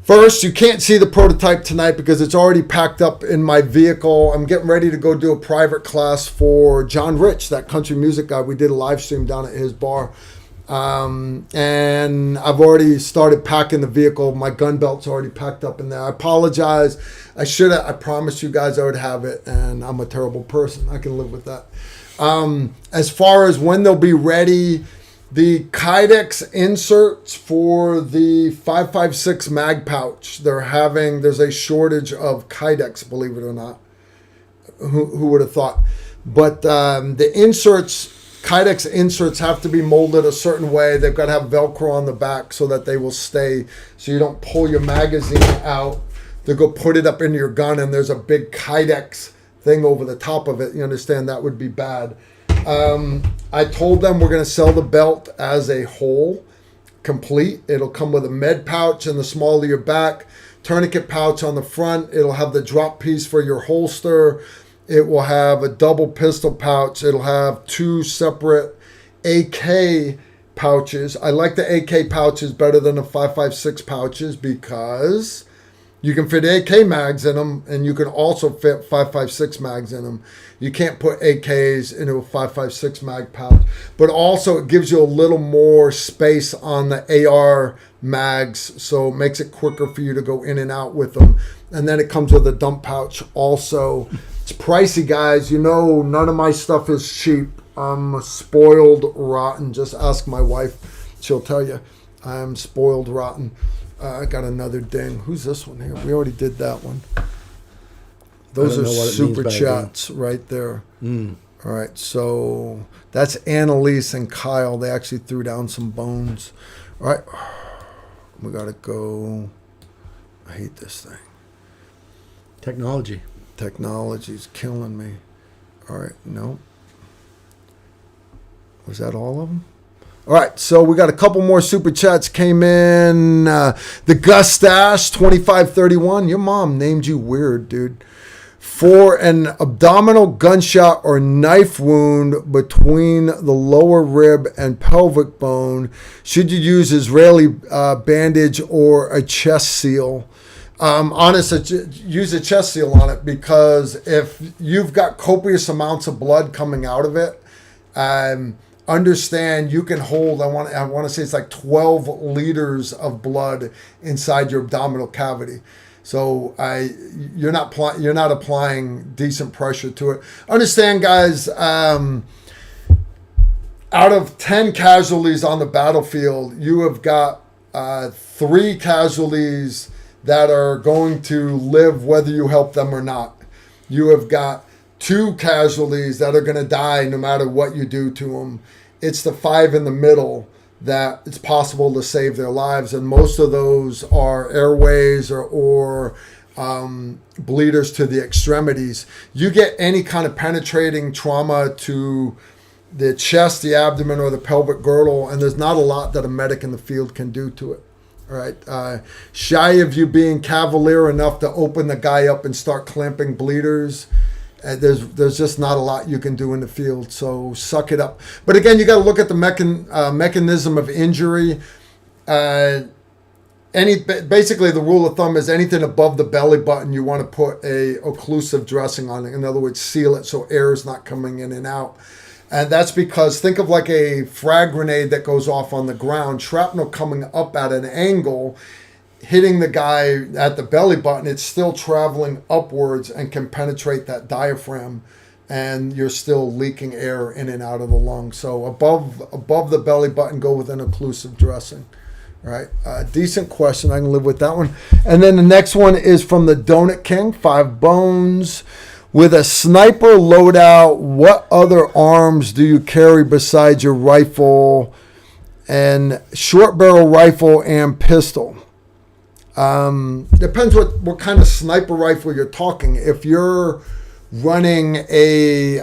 First, you can't see the prototype tonight because it's already packed up in my vehicle. I'm getting ready to go do a private class for John Rich, that country music guy. We did a live stream down at his bar. And I've already started packing the vehicle. My gun belt's already packed up in there. I apologize. I promised you guys I would have it, and I'm a terrible person. I can live with that. As far as when they'll be ready, the Kydex inserts for the 5.56 mag pouch, there's a shortage of Kydex, believe it or not. Who would have thought? But the inserts, Kydex inserts have to be molded a certain way. They've got to have Velcro on the back so that they will stay, so you don't pull your magazine out to go put it up into your gun and there's a big Kydex thing over the top of it. You understand that would be bad. I told them we're going to sell the belt as a whole, complete. It'll come with a med pouch in the small of your back, tourniquet pouch on the front. It'll have the drop piece for your holster. It will have a double pistol pouch. It'll have 2 separate AK pouches. I like the AK pouches better than the 5.56 pouches because you can fit AK mags in them, and you can also fit 5.56 mags in them. You can't put AKs into a 5.56 mag pouch, but also it gives you a little more space on the AR mags, so it makes it quicker for you to go in and out with them. And then it comes with a dump pouch also. It's pricey, guys. You know, none of my stuff is cheap. I'm spoiled rotten. Just ask my wife. She'll tell you I'm spoiled rotten. I got another ding. Who's this one here? We already did that one. Those are super chats right there. All right, so that's Annalise and Kyle. They actually threw down some bones. All right, we got to go. I hate this thing. Technology's killing me. All right, no. Was that all of them? All right, so we got a couple more super chats came in. The Gus Stash 2531. Your mom named you weird, dude. For an abdominal gunshot or knife wound between the lower rib and pelvic bone, should you use Israeli bandage or a chest seal? Honestly, use a chest seal on it, because if you've got copious amounts of blood coming out of it, understand you can hold, I want to say it's like 12 liters of blood inside your abdominal cavity. So you're not applying decent pressure to it. Understand, guys, out of 10 casualties on the battlefield, you have got 3 casualties that are going to live whether you help them or not. You have got 2 casualties that are going to die no matter what you do to them. It's the 5 in the middle that it's possible to save their lives, and most of those are airways or bleeders to the extremities. You get any kind of penetrating trauma to the chest, the abdomen, or the pelvic girdle, and there's not a lot that a medic in the field can do to it. All right, shy of you being cavalier enough to open the guy up and start clamping bleeders, there's just not a lot you can do in the field, so suck it up. But again, you got to look at the mechanism of injury. Basically, the rule of thumb is anything above the belly button, you want to put a occlusive dressing on it. In other words, seal it so air is not coming in and out. And that's because, think of like a frag grenade that goes off on the ground, shrapnel coming up at an angle, hitting the guy at the belly button, it's still traveling upwards and can penetrate that diaphragm, and you're still leaking air in and out of the lung. So above the belly button, go with an occlusive dressing. All right, decent question. I can live with that one. And then the next one is from the Donut King, 5 bones. With a sniper loadout, what other arms do you carry besides your rifle and short barrel rifle and pistol? Depends what kind of sniper rifle you're talking. If you're running a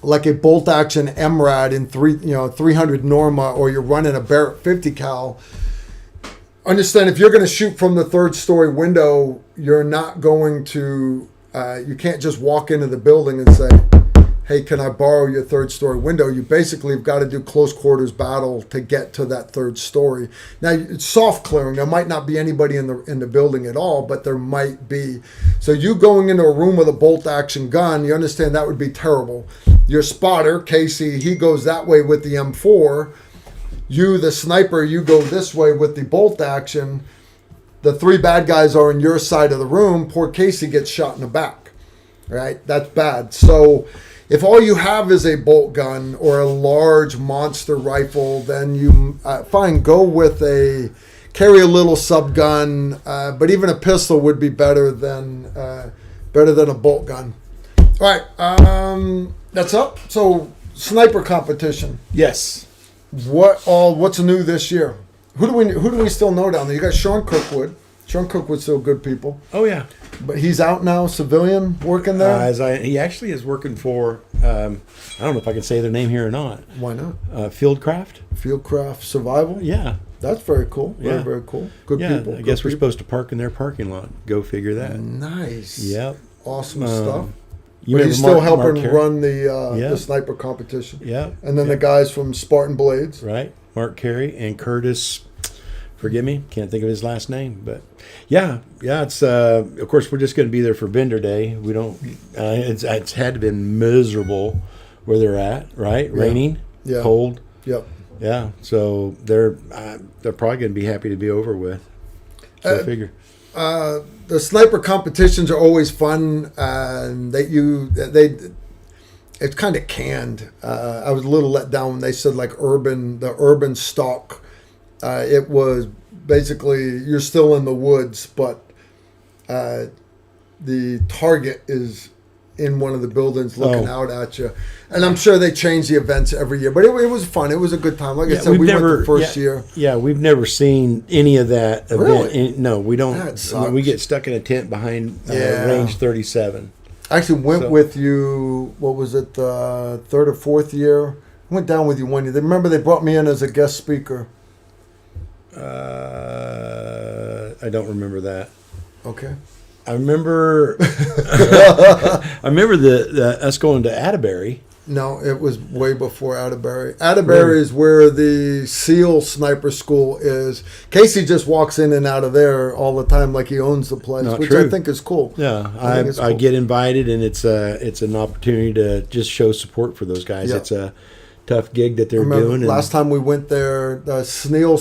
like a bolt action MRAD in 300 Norma, or you're running a Barrett 50 cal, understand if you're going to shoot from the 3rd story window, you're not going to you can't just walk into the building and say, hey, can I borrow your 3rd story window? You basically have got to do close quarters battle to get to that 3rd story. Now, it's soft clearing. There might not be anybody in the building at all, but there might be. So you going into a room with a bolt action gun, you understand that would be terrible. Your spotter, Casey, he goes that way with the M4. You, the sniper, you go this way with the bolt action. The 3 bad guys are on your side of the room. Poor Casey gets shot in the back. Right? That's bad. So if all you have is a bolt gun or a large monster rifle, then you go with carry a little sub gun, but even a pistol would be better than a bolt gun. All right, that's up. So sniper competition. Yes. What's new this year? Who do we still know down there? You got Sean Cookwood. Sean Cookwood's still good people. Oh yeah. But he's out now, civilian, working there? He actually is working for, I don't know if I can say their name here or not. Why not? Fieldcraft Survival? Yeah. That's very cool. Yeah. Very cool. Good people. I guess we're supposed to park in their parking lot. Go figure that. Nice. Yep. Awesome stuff. You But remember he's still Mark helping Carey? run the sniper competition. Yeah. And then yeah. the guys from Spartan Blades. Right. Mark Carey and Curtis. Forgive me, can't think of his last name, but yeah. It's of course we're just going to be there for vendor day. We don't. It's had to have been miserable where they're at, right? Yeah. Raining, Yeah. cold. Yep. Yeah. So they're probably going to be happy to be over with. So I figure. The sniper competitions are always fun, and it's kind of canned. I was a little let down when they said like the urban stock. It was basically you're still in the woods, but the target is in one of the buildings looking out at you. And I'm sure they change the events every year, but it was fun. It was a good time. Like I said, we went the first year. Yeah, we've never seen any of that event. Really? No, we don't. That sucks. We get stuck in a tent behind range 37. I actually went with you, what was it, third or fourth year? I went down with you one year. Remember they brought me in as a guest speaker. I don't remember that. Okay. I remember. I remember us going to Atterbury. No, it was way before Atterbury. Atterbury is where the SEAL sniper school is. Casey just walks in and out of there all the time, like he owns the place, Not which true. I think is cool. Yeah, It's I cool. get invited, and it's an opportunity to just show support for those guys. Yeah. It's a tough gig that they're Remember, doing. last time we went there, the SEAL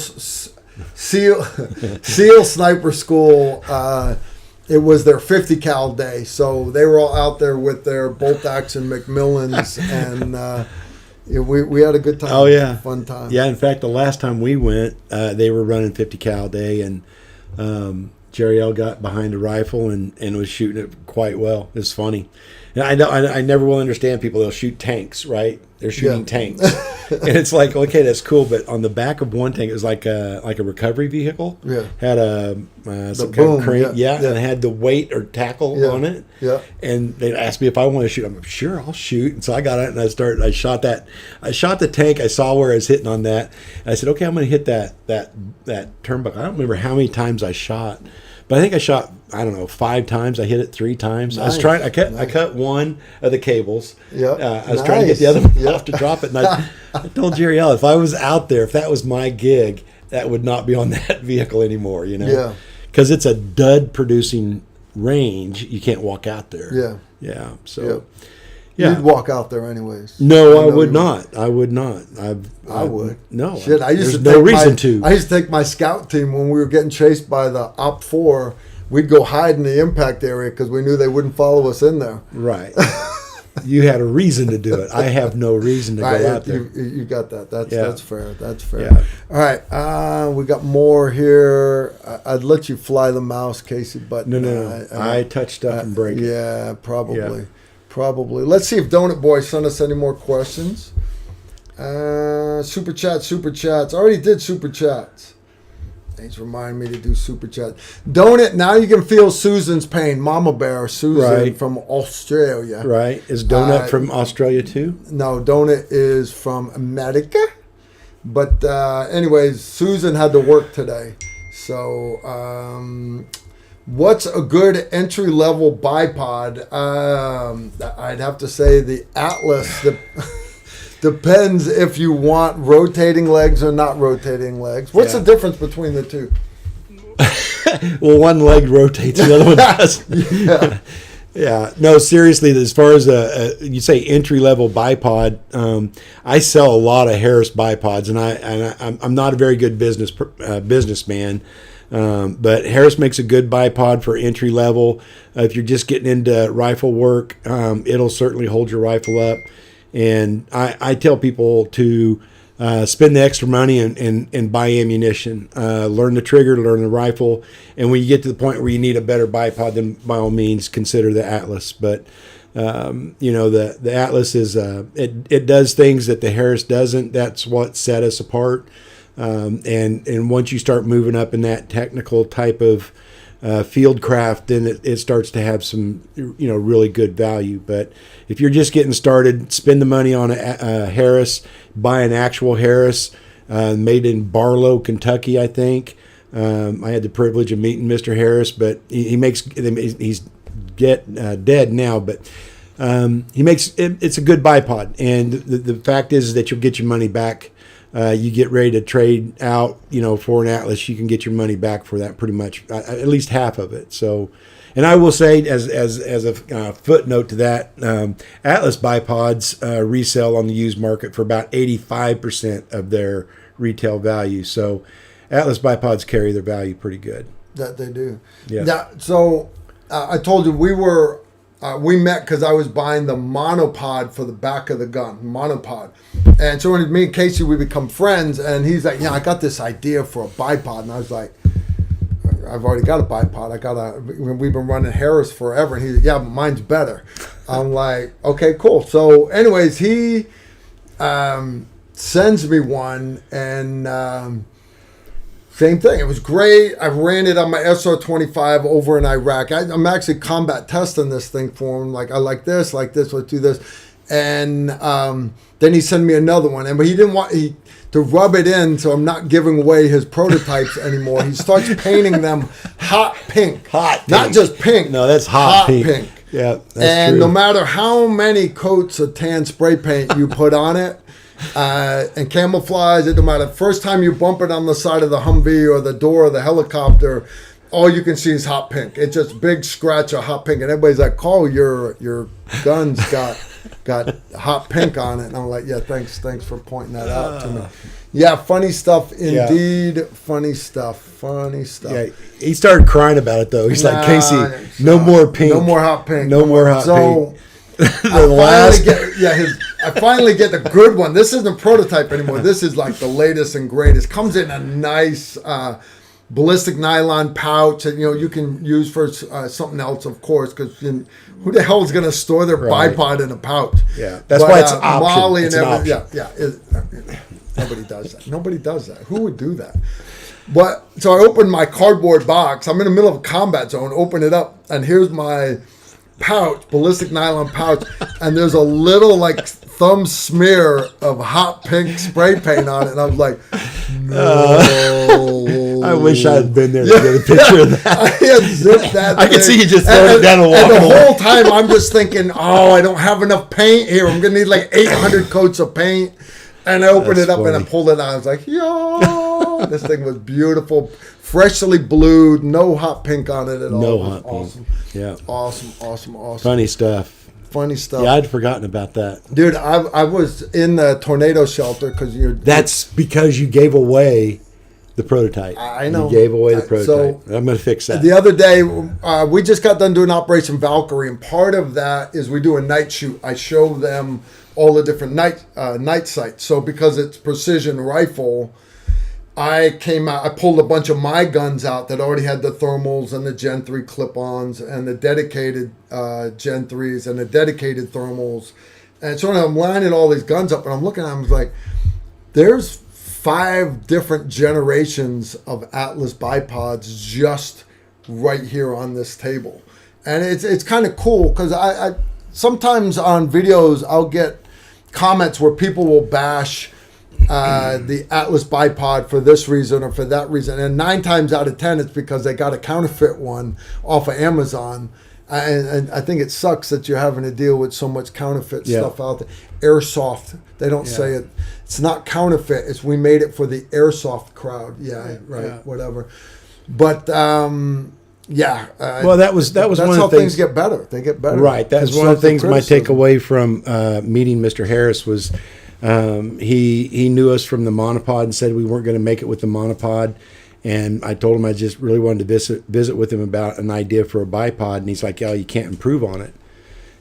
sniper school. It was their 50 cal day, so they were all out there with their bolt action Macmillans, and we had a good time. Oh yeah, fun time. Yeah, in fact, the last time we went, they were running 50 cal day, and Jerry L got behind a rifle and was shooting it quite well. It's funny. And I never will understand people. They'll shoot tanks, right? They're shooting tanks, and it's like, okay, that's cool. But on the back of one tank, it was like a recovery vehicle. Yeah. Had some kind boom, of crane. yeah. And it had the weight or tackle on it. Yeah. And they asked me if I want to shoot. I'm like, sure, I'll shoot. And so I got it and I shot that. I shot the tank. I saw where I was hitting on that. And I said, okay, I'm going to hit that turnbuckle. I don't remember how many times I shot. But I think I shot, 5 times. I hit it 3 times. Nice. I cut one of the cables. Yeah. I was trying to get the other one off to drop it. And I told Jerry L, if I was out there, if that was my gig, that would not be on that vehicle anymore, Yeah. Because it's a dud producing range. You can't walk out there. Yeah. Yeah. So, Yep. yeah. You'd walk out there anyways. No, I would not. I would not. I would. No. Shit, I used there's to no take reason to. I used to take my scout team when we were getting chased by the Op 4. We'd go hide in the impact area because we knew they wouldn't follow us in there. Right. You had a reason to do it. I have no reason to go out there. You got that. That's fair. That's fair. Yeah. All right. We got more here. I'd let you fly the mouse, Casey, but No. I touch stuff and break it. Yeah, probably. Yeah. Probably. Let's see if Donut Boy sent us any more questions. Super chats. I already did super chats. He's reminding me to do super chat. Donut, now you can feel Susan's pain. Mama Bear, Susan from Australia. Right. Is Donut from Australia too? No, Donut is from America. But anyways, Susan had to work today. So what's a good entry-level bipod? I'd have to say the Atlas. Depends if you want rotating legs or not rotating legs. What's the difference between the two? Well, one leg rotates, the other one doesn't. Yeah. No, seriously, as far as you say entry-level bipod, I sell a lot of Harris bipods, and I'm not a very good businessman. But Harris makes a good bipod for entry level. If you're just getting into rifle work, it'll certainly hold your rifle up. And I tell people to spend the extra money and buy ammunition. Learn the trigger, learn the rifle. And when you get to the point where you need a better bipod, then by all means consider the Atlas. But the Atlas is it does things that the Harris doesn't. That's what set us apart. And once you start moving up in that technical type of field craft, then it starts to have some really good value. But if you're just getting started, spend the money on a Harris. Buy an actual Harris made in Barlow, Kentucky, I think. I had the privilege of meeting Mr. Harris, but he's dead now. But he makes it's a good bipod, and the fact is that you'll get your money back. You get ready to trade out, for an Atlas, you can get your money back for that pretty much, at least half of it. So, and I will say as a footnote to that, Atlas bipods resell on the used market for about 85% of their retail value. So, Atlas bipods carry their value pretty good. That they do. Yeah. I told you we met because I was buying the monopod for the back of the gun, monopod. And so when me and Casey, we become friends, and he's like, I got this idea for a bipod. And I was like, I've already got a bipod. We've been running Harris forever. And he's like, yeah, but mine's better. I'm like, okay, cool. So anyways, he sends me one, and same thing. It was great. I ran it on my SR-25 over in Iraq. I'm actually combat testing this thing for him. Like, I like this, let's do this. And then he sent me another one. But he didn't want to rub it in, so I'm not giving away his prototypes anymore. He starts painting them hot pink. Not just pink. No, that's hot pink. Yeah, that's and true. No matter how many coats of tan spray paint you put on it, and camouflage, it don't matter. First time you bump it on the side of the Humvee or the door of the helicopter, all you can see is hot pink. It's just big scratch of hot pink, and everybody's like, "Carl, your gun's got hot pink on it." And I'm like, "Yeah, thanks for pointing that out to me." Yeah, funny stuff indeed. Yeah. Funny stuff. Yeah, he started crying about it though. He's like, "Casey, no more pink, no more hot pink, no more hot pink." I finally get the good one. This isn't a prototype anymore. This is like the latest and greatest. Comes in a nice ballistic nylon pouch that you can use for something else, of course, because who the hell is going to store their bipod in a pouch? Yeah, that's why it's an option. Molly it's and an option. Nobody does that. Nobody does that. Who would do that? But so I opened my cardboard box. I'm in the middle of a combat zone. Open it up, and here's my pouch, ballistic nylon pouch, and there's a little thumb smear of hot pink spray paint on it, and I was like, no. I wish I had been there to get a picture of that. I had zipped that I could see you just throwing it down a wall. And the whole time I'm just thinking, I don't have enough paint here. I'm going to need 800 coats of paint. And I opened it up and I pulled it out. I was like, this thing was beautiful. Freshly blued, no hot pink on it at all. No hot awesome. pink. Yeah. Awesome. Funny stuff. Yeah, I'd forgotten about that. Dude, I was in the tornado shelter because That's because you gave away the prototype. I know. You gave away the prototype. So I'm going to fix that. The other day, we just got done doing Operation Valkyrie, and part of that is we do a night shoot. I show them all the different night sights. So because it's precision rifle, I pulled a bunch of my guns out that already had the thermals and the Gen 3 clip-ons and the dedicated Gen 3s and the dedicated thermals. And so I'm lining all these guns up, and I'm looking at them, I was like, there's 5 different generations of Atlas bipods just right here on this table. And it's kind of cool because I sometimes on videos I'll get comments where people will bash the Atlas bipod for this reason or for that reason, and 9 times out of 10 it's because they got a counterfeit one off of Amazon, and I think it sucks that you're having to deal with so much counterfeit stuff out there. Airsoft, they don't say it. It's not counterfeit. It's we made it for the airsoft crowd. Whatever. But well, that was that's one of how the things get better. They get better. Right. That's one of the things my takeaway from meeting Mr. Harris was he knew us from the monopod and said we weren't going to make it with the monopod. And I told him I just really wanted to visit with him about an idea for a bipod. And he's like, you can't improve on it.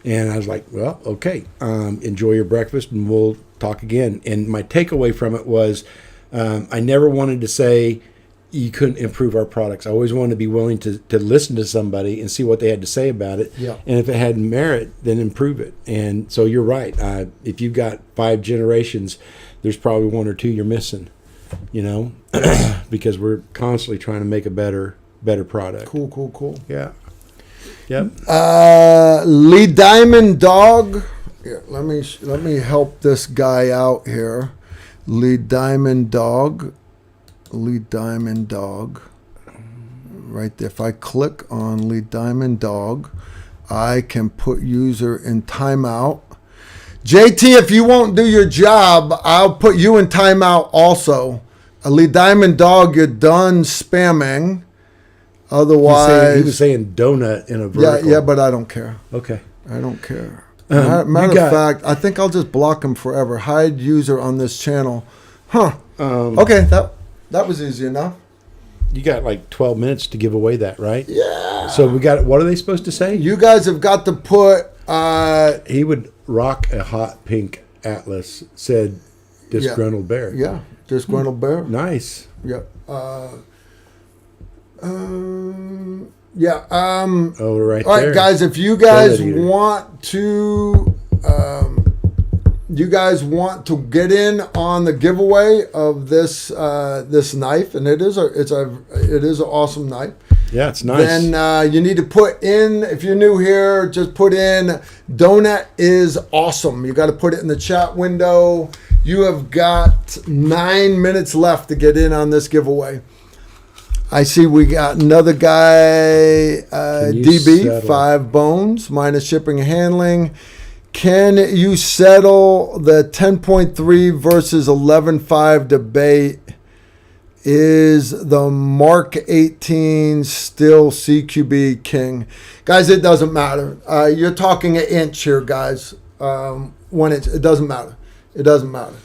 And I was like, well, okay, enjoy your breakfast and we'll talk again. And my takeaway from it was I never wanted to say you couldn't improve our products. I always wanted to be willing to listen to somebody and see what they had to say about it. Yeah. And if it had merit, then improve it. And so you're right. If you've got 5 generations, there's probably 1 or 2 you're missing, because we're constantly trying to make a better product. Cool. Yeah. Yep. Lee Diamond Dog. Yeah, let me help this guy out here. Lee Diamond Dog. Right there. If I click on Lee Diamond Dog, I can put user in timeout. JT, if you won't do your job, I'll put you in timeout also. Lee Diamond Dog, you're done spamming. Otherwise, he was saying donut in a vertical. Yeah, but I don't care. Okay. I don't care. Matter of fact, I think I'll just block him forever. Hide user on this channel. Huh. Okay, that was easy enough. You got like 12 minutes to give away that, right? Yeah. So we got, what are they supposed to say? You guys have got to put... he would rock a hot pink Atlas, said Disgruntled Bear. Yeah, Disgruntled Bear. Nice. Yeah. Right All right, there. guys, if you guys want to... you guys want to get in on the giveaway of this this knife, and it is an awesome knife. Yeah, it's nice. Then you need to put in, if you're new here, just put in donut is awesome. You got to put it in the chat window. You have got 9 minutes left to get in on this giveaway. I see we got another guy, DB, settle? 5 bones, minus shipping and handling. Can you settle the 10.3 versus 11.5 debate? Is the Mark 18 still CQB king? Guys, it doesn't matter. You're talking an inch here, guys. 1 inch. It doesn't matter. It doesn't matter.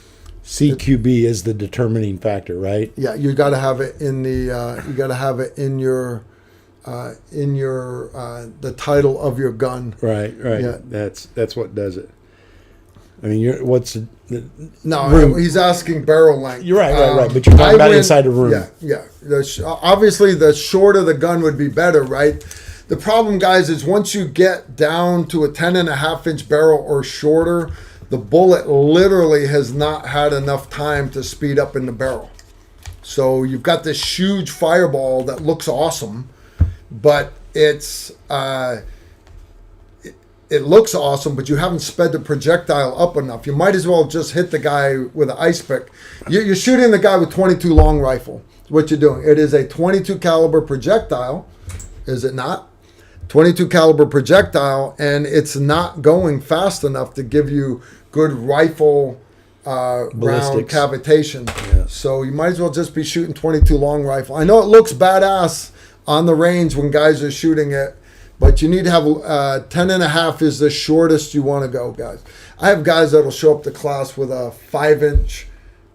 CQB is the determining factor, right? Yeah, you got to have it in the. You got to have it in your the title of your gun. Right. Yeah. That's what does it. I mean, what's no? room? He's asking barrel length. You're right. But you're talking about inside a room. Yeah. Obviously, the shorter the gun would be better, right? The problem, guys, is once you get down to a 10.5-inch barrel or shorter, the bullet literally has not had enough time to speed up in the barrel. So you've got this huge fireball that looks awesome, but it's it looks awesome, but you haven't sped the projectile up enough. You might as well just hit the guy with an ice pick. You're shooting the guy with 22 long rifle. That's what you're doing. It is a 22 caliber projectile, is it not? 22 caliber projectile, and it's not going fast enough to give you good rifle round cavitation. Yeah. So you might as well just be shooting 22 long rifle. I know it looks badass on the range when guys are shooting it, but you need to have 10.5 is the shortest you want to go, guys. I have guys that'll show up to class with a 5-inch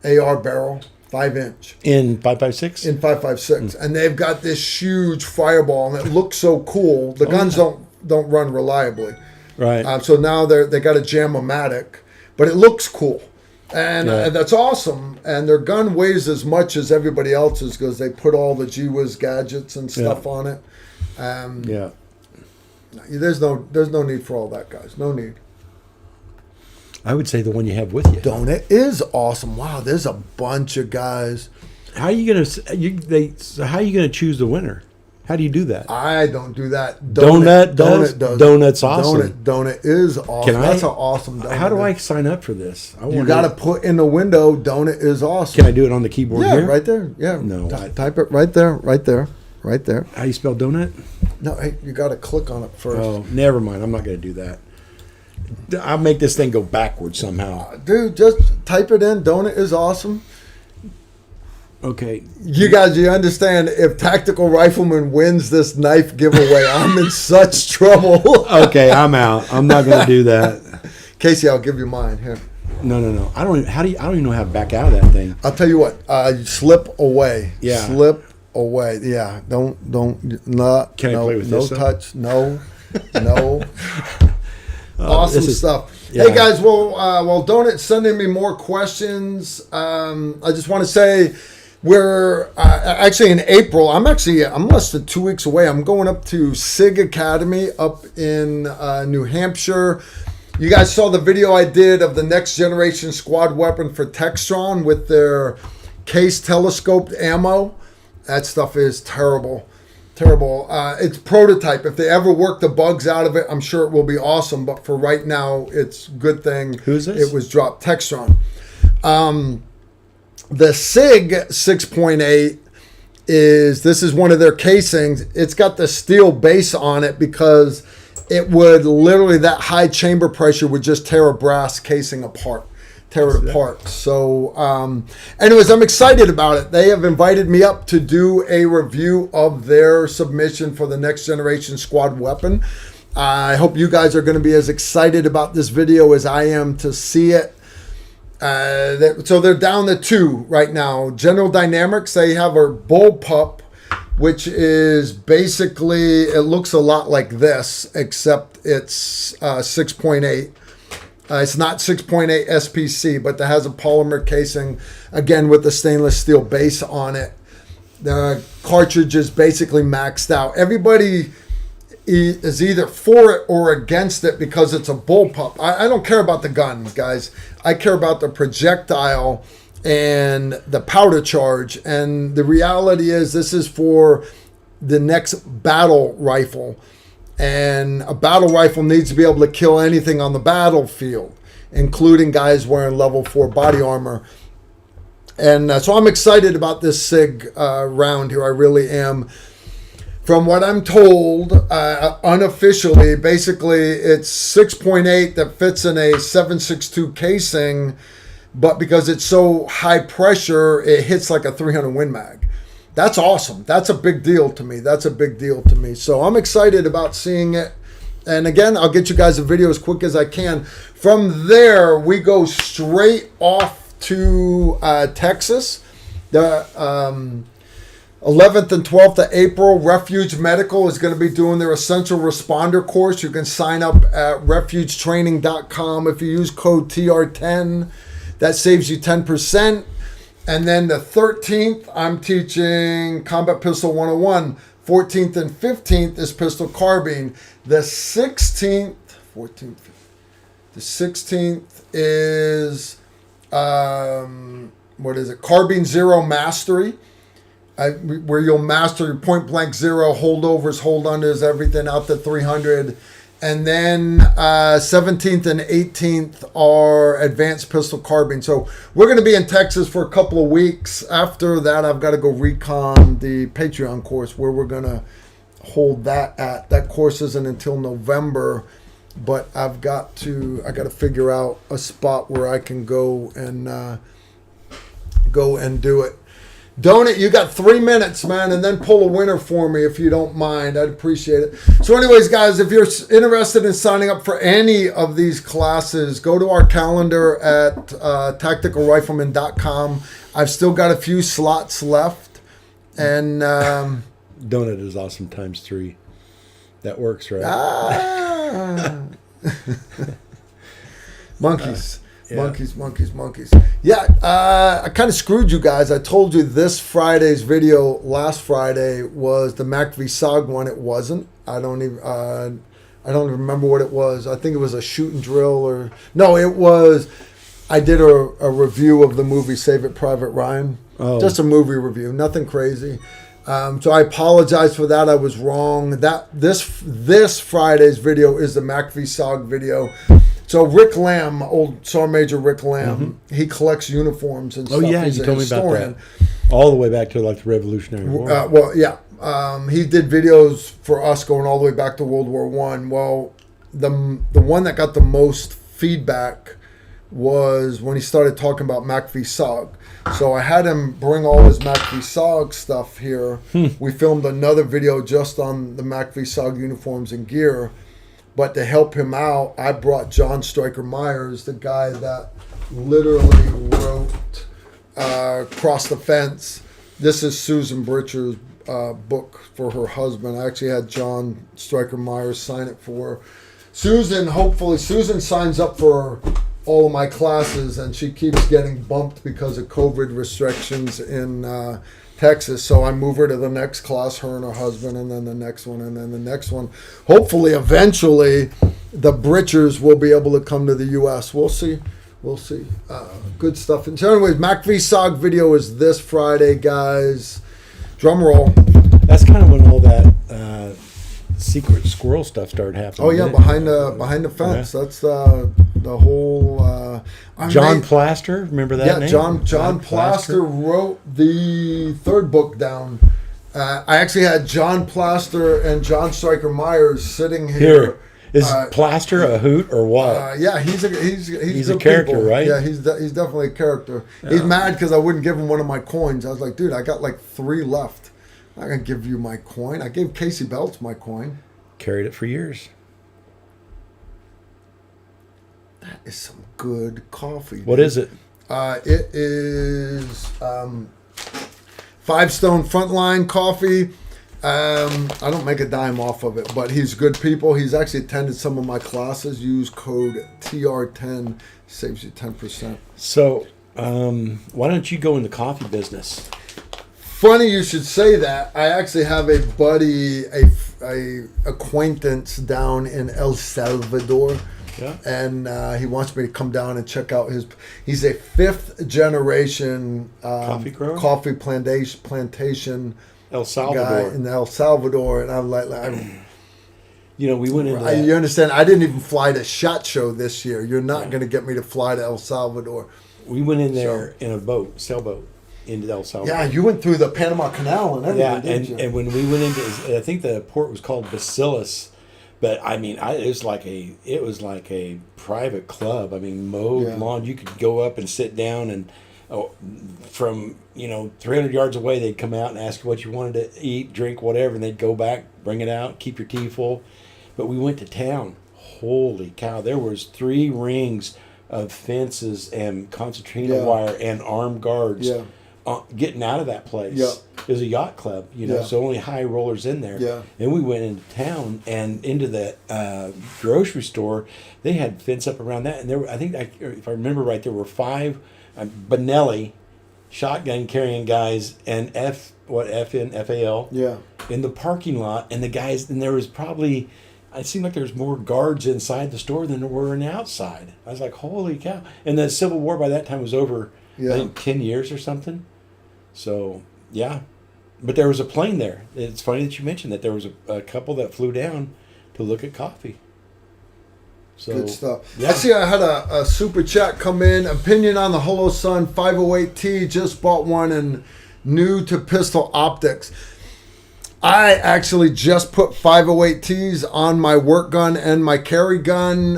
AR barrel, 5-inch. In 5.56? In 5.56. And they've got this huge fireball, and it looks so cool. The guns don't run reliably. Right. So now they got a Jam-O-Matic, but it looks cool. And that's awesome. And their gun weighs as much as everybody else's because they put all the GWiz gadgets and stuff on it. There's no need for all that, guys. No need. I would say the one you have with you. Donut is awesome. Wow, there's a bunch of guys. How are you gonna choose the winner? How do you do that? I don't do that. Donut does. Donut's awesome. Donut is awesome. That's an awesome donut. How do I sign up for this? You got to put in the window, donut is awesome. Can I do it on the keyboard here? Yeah, right there. Yeah. No. Type it right there. Right there. How do you spell donut? No, hey, you got to click on it first. Oh, never mind. I'm not going to do that. I'll make this thing go backwards somehow. Dude, just type it in. Donut is awesome. Okay. You guys, you understand, if Tactical Rifleman wins this knife giveaway, I'm in such trouble. Okay, I'm out. I'm not going to do that. Casey, I'll give you mine. Here. No. I don't even know how to back out of that thing. I'll tell you what. You slip away. Yeah. Slip away. Yeah. Don't. Not. Can I play with no this? No touch. No. No. Awesome stuff. Yeah. Hey guys, while Donut's sending me more questions, I just want to say we're actually in April. I'm less than 2 weeks away. I'm going up to SIG Academy up in New Hampshire. You guys saw the video I did of the next generation squad weapon for Textron with their case telescoped ammo. That stuff is terrible. It's prototype. If they ever work the bugs out of it, I'm sure it will be awesome. But for right now, it's a good thing. Who's this? It was dropped. Textron. The SIG 6.8 this is one of their casings. It's got the steel base on it because it would literally, that high chamber pressure would just tear a brass casing apart. Tear it apart. So, anyways, I'm excited about it. They have invited me up to do a review of their submission for the next generation squad weapon. I hope you guys are going to be as excited about this video as I am to see it. So they're down to 2 right now. General Dynamics, they have a bullpup, which is basically, it looks a lot like this, except it's 6.8. It's not 6.8 SPC, but it has a polymer casing, again, with the stainless steel base on it. The cartridge is basically maxed out. Everybody is either for it or against it because it's a bullpup. I don't care about the gun, guys. I care about the projectile and the powder charge. And the reality is this is for the next battle rifle. And a battle rifle needs to be able to kill anything on the battlefield, including guys wearing level 4 body armor. And so I'm excited about this SIG round here. I really am. From what I'm told, unofficially, basically it's 6.8 that fits in a 7.62 casing, but because it's so high pressure, it hits like a 300 Win Mag. That's awesome. That's a big deal to me. That's a big deal to me. So I'm excited about seeing it. And again, I'll get you guys a video as quick as I can. From there, we go straight off to Texas. The 11th and 12th of April, Refuge Medical is going to be doing their Essential Responder course. You can sign up at refugetraining.com. If you use code TR10, that saves you 10%. And then the 13th, I'm teaching Combat Pistol 101. 14th and 15th is Pistol Carbine. The 16th is, Carbine Zero Mastery. Where you'll master your point blank zero, holdovers, hold unders, everything out to 300. And then 17th and 18th are Advanced Pistol Carbine. So we're going to be in Texas for a couple of weeks. After that, I've got to go recon the Patreon course where we're going to hold that at. That course isn't until November, but I got to figure out a spot where I can go and do it. Donut, you got 3 minutes, man, and then pull a winner for me if you don't mind. I'd appreciate it. So anyways, guys, if you're interested in signing up for any of these classes, go to our calendar at tacticalrifleman.com. I've still got a few slots left. And Donut is awesome times 3. That works, right? Monkeys. Yeah. Monkeys. Yeah, I kind of screwed you guys. I told you this Friday's video last Friday was the Mac v SOG one. It wasn't. I don't even remember what it was. I think it was a shoot and drill or... No, it was... I did a review of the movie Save It Private Ryan. Oh. Just a movie review. Nothing crazy. So I apologize for that. I was wrong. This Friday's video is the Mac v SOG video. So Rick Lamb, old Sergeant Major Rick Lamb, he collects uniforms and stuff. Oh yeah, He's you a told historian. me about that. All the way back to like the Revolutionary War. He did videos for us going all the way back to World War I. Well, the one that got the most feedback was when he started talking about Mac v SOG. So I had him bring all his Mac v SOG stuff here. We filmed another video just on the Mac v SOG uniforms and gear. But to help him out, I brought John Stryker Myers, the guy that literally wrote Cross the Fence. This is Susan Britcher's book for her husband. I actually had John Stryker Myers sign it for Susan. Hopefully, Susan signs up for all of my classes, and she keeps getting bumped because of COVID restrictions in Texas. So I move her to the next class, her and her husband, and then the next one, and then the next one. Hopefully, eventually, the Britchers will be able to come to the U.S. We'll see. Good stuff. And so anyways, Mac v SOG video is this Friday, guys. Drum roll. That's kind of when all that secret squirrel stuff started happening. Oh yeah, behind the fence. Yeah. That's the whole. John Plaster, remember that name? Yeah, John Plaster wrote the third book down. I actually had John Plaster and John Stryker Myers sitting here. Here. Is Plaster a hoot or what? Yeah, he's a character, people. right? Yeah, he's definitely a character. Yeah. He's mad because I wouldn't give him one of my coins. I was like, dude, I got like 3 left. I'm not gonna give you my coin. I gave Casey Belts my coin. Carried it for years. That is some good coffee. What is it? It is 5 Stone Frontline coffee. I don't make a dime off of it, but he's good people. He's actually attended some of my classes. Use code TR10, saves you 10%. So, why don't you go in the coffee business? Funny you should say that. I actually have a buddy, a acquaintance down in El Salvador. Yeah. And he wants me to come down and check out his. He's a 5th generation coffee grower, coffee plantation. El Salvador. Guy in El Salvador, and I'm like, we went into that. You understand? I didn't even fly to SHOT Show this year. You're not going to get me to fly to El Salvador. We went in there in a sailboat into El Salvador. Yeah, you went through the Panama Canal and everything, didn't you? And when we went into, I think the port was called Bacillus, but I mean, it was like a private club. I mean, mowed lawn. You could go up and sit down and. From 300 yards away, they'd come out and ask you what you wanted to eat, drink, whatever, and they'd go back, bring it out, keep your tea full. But we went to town. Holy cow! There was 3 rings of fences and concertina wire and armed guards getting out of that place. Yeah. It was a yacht club, so only high rollers in there. Yeah. And we went into town and into the grocery store. They had fence up around that, and there were, if I remember right, there were 5. Benelli shotgun carrying guys and FAL in the parking lot, and the guys, and there was probably, it seemed like there was more guards inside the store than there were in the outside. I was like, holy cow. And the Civil War by that time was over, I think 10 years or something. So yeah, but there was a plane there. It's funny that you mentioned that. There was a couple that flew down to look at coffee. So, good stuff. Yeah. I see I had a super chat come in. Opinion on the Holosun 508T. Just bought one and new to pistol optics. I actually just put 508Ts on my work gun and my carry gun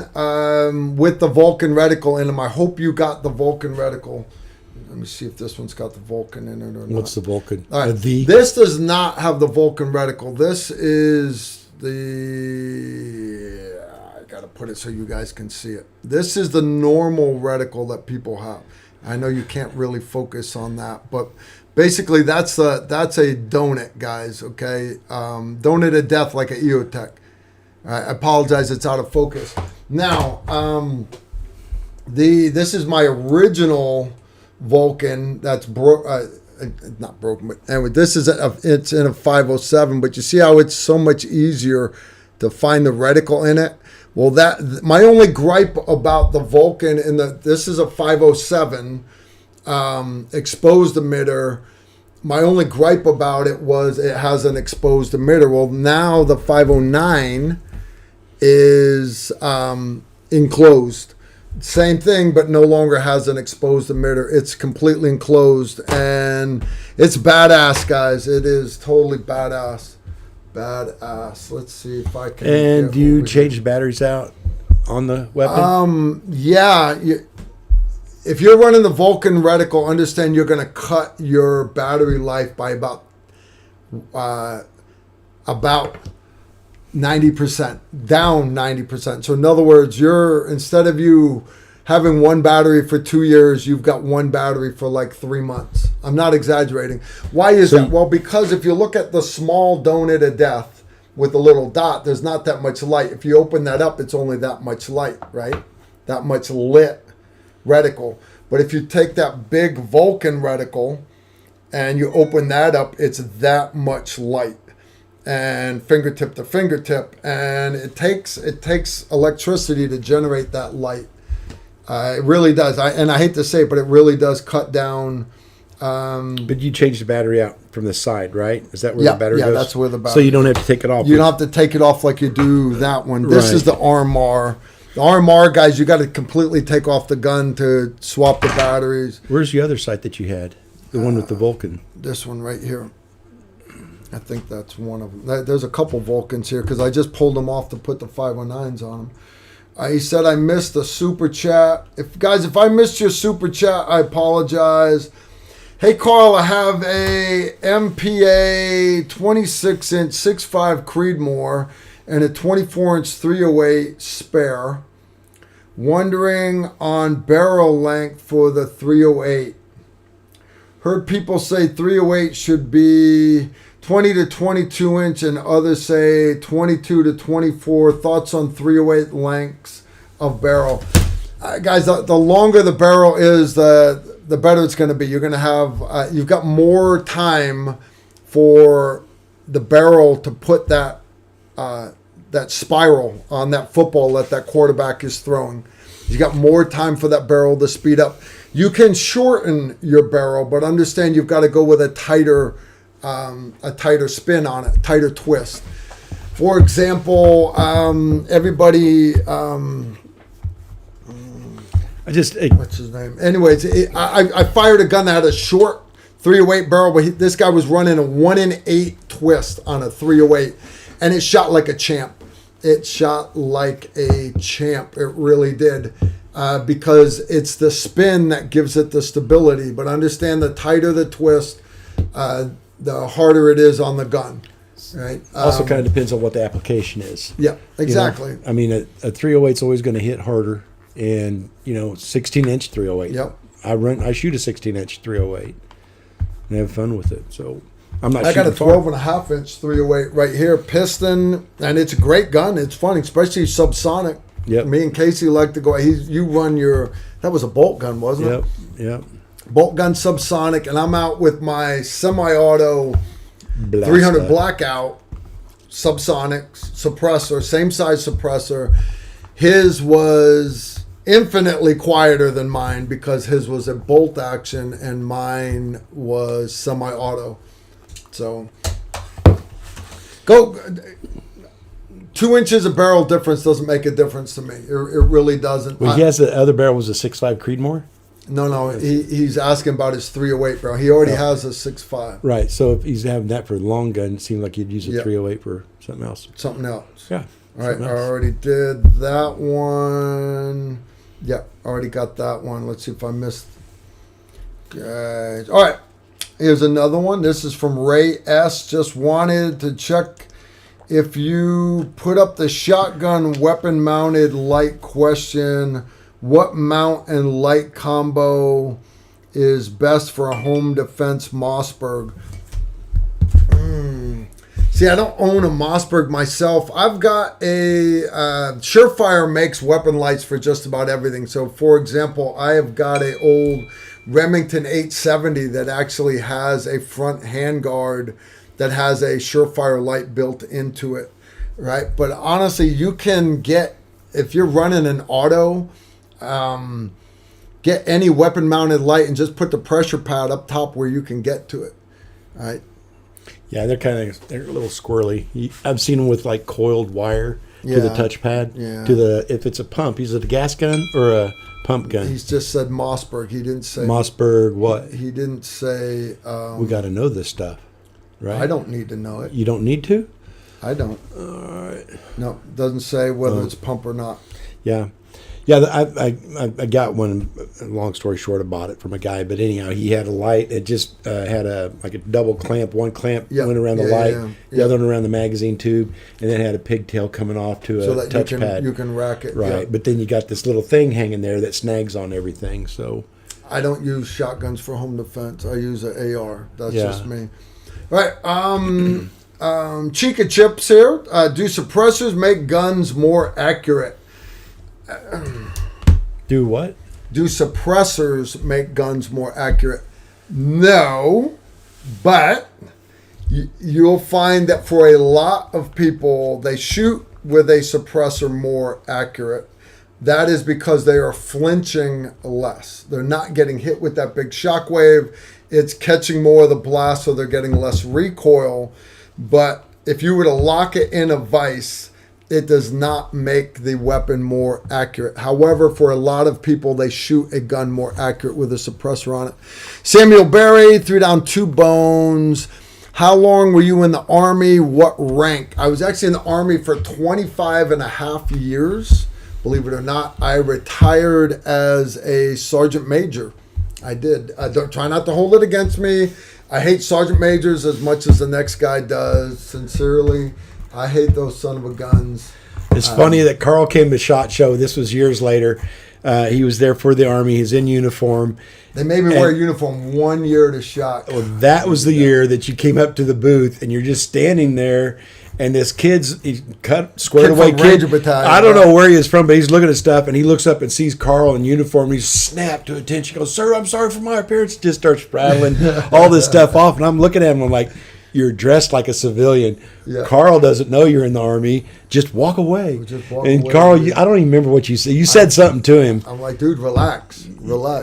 with the Vulcan reticle in them. I hope you got the Vulcan reticle. Let me see if this one's got the Vulcan in it or not. What's the Vulcan? All right. This does not have the Vulcan reticle. This is the... Got to put it so you guys can see it. This is the normal reticle that people have. I know you can't really focus on that, but basically that's a donut, guys. Okay, donut to death like an EOTech. I apologize, it's out of focus. Now, this is my original Vulcan. That's not broken, but anyway, this is it's in a 507. But you see how it's so much easier to find the reticle in it. Well, my only gripe about the Vulcan this is a 507 exposed emitter. My only gripe about it was it has an exposed emitter. Well, now the 509 is enclosed. Same thing, but no longer has an exposed emitter. It's completely enclosed, and it's badass, guys. It is totally badass. Badass. Let's see if I can. And do you change the batteries out on the weapon? Yeah. If you're running the Vulcan reticle, understand you're going to cut your battery life by about 90%, down 90%. So in other words, instead of you having one battery for 2 years, you've got one battery for like 3 months. I'm not exaggerating. Why is that? Well, because if you look at the small donut of death with the little dot, there's not that much light. If you open that up, it's only that much light, right? That much lit reticle. But if you take that big Vulcan reticle and you open that up, it's that much light. And fingertip to fingertip, and it takes electricity to generate that light. It really does. I hate to say it, but it really does cut down. But you change the battery out from the side, right? Is that where the battery goes? Yeah, that's where the battery. So you don't have to take it off. You don't have to take it off like you do that one. This is the RMR. The RMR, guys, you got to completely take off the gun to swap the batteries. Where's the other sight that you had? The one with the Vulcan. This one right here. I think that's one of them. There's a couple Vulcans here because I just pulled them off to put the 509s on them. He said I missed the super chat. If I missed your super chat, I apologize. Hey Carl, I have a MPA 26-inch 6.5 Creedmoor and a 24-inch 308 spare. Wondering on barrel length for the 308. Heard people say 308 should be 20 to 22 inch and others say 22 to 24. Thoughts on 308 lengths of barrel? Guys, the longer the barrel is, the better it's going to be. You're going to have, you've got more time for the barrel to put that spiral on that football that quarterback is throwing. You got more time for that barrel to speed up. You can shorten your barrel, but understand you've got to go with a tighter spin on it, tighter twist. For example, everybody. What's his name? Anyways, I fired a gun that had a short 308 barrel, but this guy was running a 1 in 8 twist on a 308, and it shot like a champ. It shot like a champ. It really did. Because it's the spin that gives it the stability. But understand, the tighter the twist, the harder it is on the gun. Right. Also, kind of depends on what the application is. Yeah, exactly. You know? I mean, a 308 is always going to hit harder, and 16-inch 308. Yep. I shoot a 16-inch 308 and have fun with it. So I got a 12.5-inch 308 right here, piston, and it's a great gun. It's fun, especially subsonic. Yep. Me and Casey like to go. You run that was a bolt gun, wasn't it? Yep. Bolt gun subsonic, and I'm out with my semi-auto 300 blackout subsonic suppressor, same size suppressor. His was infinitely quieter than mine because his was a bolt action and mine was semi-auto. So go 2 inches of barrel difference doesn't make a difference to me. It really doesn't. Well, he has the other barrel was a 6.5 Creedmoor. No. He's asking about his 308 barrel. He already has a 6.5. Right. So if he's having that for a long gun, it seemed like he'd use a 308 for something else. Something else. Yeah. All right. I already did that one. Yeah, already got that one. Let's see if I missed. Guys. All right. Here's another one. This is from Ray S. Just wanted to check if you put up the shotgun weapon mounted light question, what mount and light combo is best for a home defense Mossberg? See, I don't own a Mossberg myself. I've got a Surefire makes weapon lights for just about everything. So, for example, I have got a old Remington 870 that actually has a front handguard that has a Surefire light built into it, right? But honestly, you can get, if you're running an auto, get any weapon mounted light and just put the pressure pad up top where you can get to it, right? Yeah, they're a little squirrely. I've seen them with like coiled wire to the touchpad. Yeah. If it's a pump, is it a gas gun or a pump gun? He's just said Mossberg. He didn't say Mossberg. What? He didn't say. We got to know this stuff, right? I don't need to know it. You don't need to. I don't. All right. No, doesn't say whether it's pump or not. Yeah. Yeah, I got one. Long story short, I bought it from a guy. But anyhow, he had a light. It just had a double clamp. One clamp went around the light, the other one around the magazine tube, and then had a pigtail coming off to a touchpad. You can rack it. Right, but then you got this little thing hanging there that snags on everything. So I don't use shotguns for home defense. I use an AR. That's just me. All right. Chica Chips here. Do suppressors make guns more accurate? Do what? Do suppressors make guns more accurate? No, but you'll find that for a lot of people, they shoot with a suppressor more accurate. That is because they are flinching less. They're not getting hit with that big shockwave. It's catching more of the blast, so they're getting less recoil. But if you were to lock it in a vise, it does not make the weapon more accurate. However, for a lot of people, they shoot a gun more accurate with a suppressor on it. Samuel Berry threw down 2 bones. How long were you in the Army? What rank? I was actually in the Army for 25 and a half years. Believe it or not, I retired as a sergeant major. I did. Don't try not to hold it against me. I hate sergeant majors as much as the next guy does. Sincerely, I hate those son of a guns. It's funny that Carl came to SHOT Show. This was years later. He was there for the Army. He's in uniform. They made me wear a uniform 1 year to SHOT. Well, that was the year that you came up to the booth, and you're just standing there. And this squared away kid. I don't know where he is from, but he's looking at stuff, and he looks up and sees Carl in uniform. He's snapped to attention. He goes, "Sir, I'm sorry for my appearance." Just starts rattling all this stuff off, and I'm looking at him. I'm like, "You're dressed like a civilian. Yeah. Carl doesn't know you're in the Army. Just walk away." And Carl, I don't even remember what you said. You said something to him. I'm like, "Dude, relax.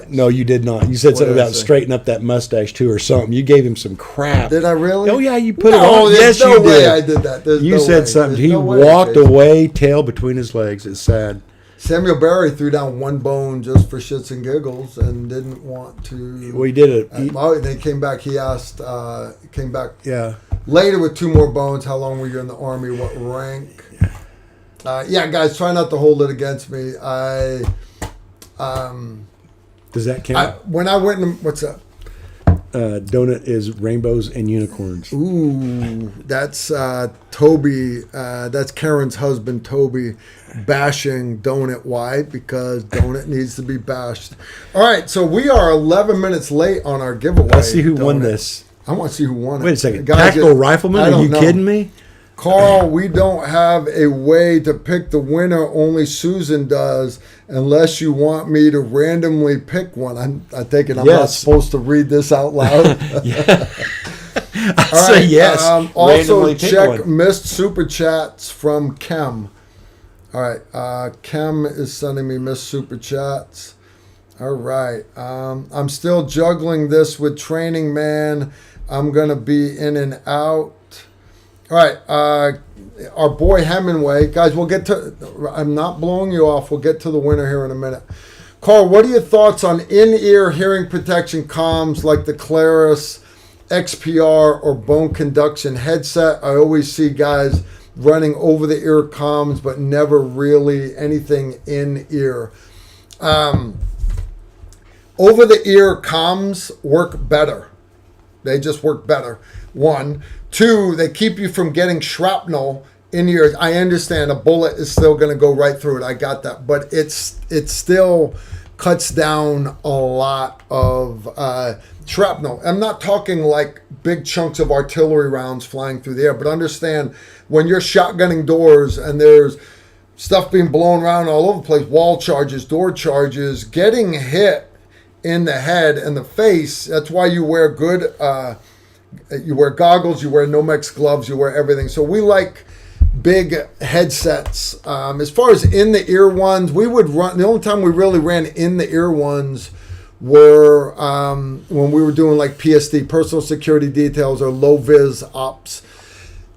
No, you did not. You said something about straighten up that mustache too, or something. You gave him some crap. Did I really? Oh yeah, you put it on. Yes, no you way did. I did that. You said something. He walked away, tail between his legs. It's sad. Samuel Barry threw down one bone just for shits and giggles and didn't want to. Well, he did it. Then he came back. He asked. Came back. Yeah. Later with 2 more bones. How long were you in the Army? What rank? Yeah, guys, try not to hold it against me. Does that count? When I went in, what's up? Donut is rainbows and unicorns. Ooh, that's Toby. That's Karen's husband, Toby, bashing Donut. Why? Because Donut needs to be bashed. All right, so we are 11 minutes late on our giveaway. Let's see who won this. I want to see who won it. Wait a second. Guys, Tactical Rifleman? Are you kidding me? Carl, we don't have a way to pick the winner. Only Susan does, unless you want me to randomly pick one. I take it I'm not supposed to read this out loud. Yeah. All right. Yes. Also, check missed super chats from Kem. All right. Kem is sending me missed super chats. All right. I'm still juggling this with training, man. I'm going to be in and out. All right, our boy Hemingway. Guys, we'll get to... I'm not blowing you off. We'll get to the winner here in a minute. Carl, what are your thoughts on in-ear hearing protection comms like the Claris XPR or bone conduction headset? I always see guys running over-the-ear comms, but never really anything in-ear. Over-the-ear comms work better. They just work better. 1. 2, they keep you from getting shrapnel in your... I understand a bullet is still going to go right through it. I got that. But it still cuts down a lot of shrapnel. I'm not talking like big chunks of artillery rounds flying through the air. But understand, when you're shotgunning doors and there's stuff being blown around all over the place, wall charges, door charges, getting hit in the head and the face, that's why you wear good... you wear goggles, you wear Nomex gloves, you wear everything. So we like big headsets. As far as in-the-ear ones, we would run... The only time we really ran in-the-ear ones were when we were doing like PSD, personal security details, or low-vis ops.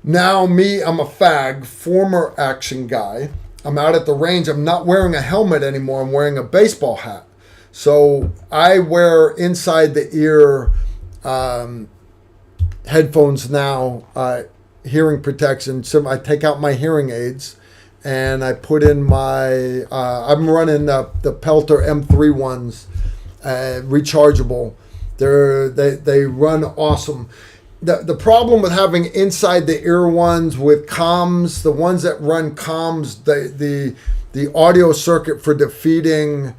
Now, I'm a fag, former action guy. I'm out at the range. I'm not wearing a helmet anymore. I'm wearing a baseball hat. So I wear inside the ear headphones now, hearing protection. So I take out my hearing aids and I put in my, I'm running the Pelter M3 ones, rechargeable. They run awesome. The problem with having inside the ear ones with comms, the ones that run comms, the audio circuit for defeating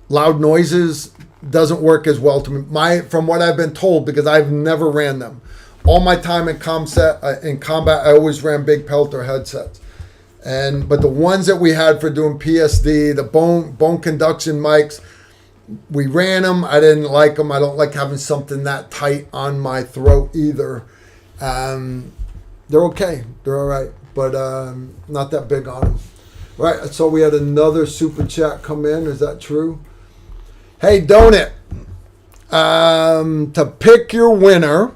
loud noises doesn't work as well to me. From what I've been told, because I've never ran them. All my time in combat, I always ran big Pelter headsets. But the ones that we had for doing PSD, the bone conduction mics, we ran them. I didn't like them. I don't like having something that tight on my throat either. They're okay. They're all right. But not that big on them. Right. So we had another super chat come in. Is that true? Hey, Donut. To pick your winner.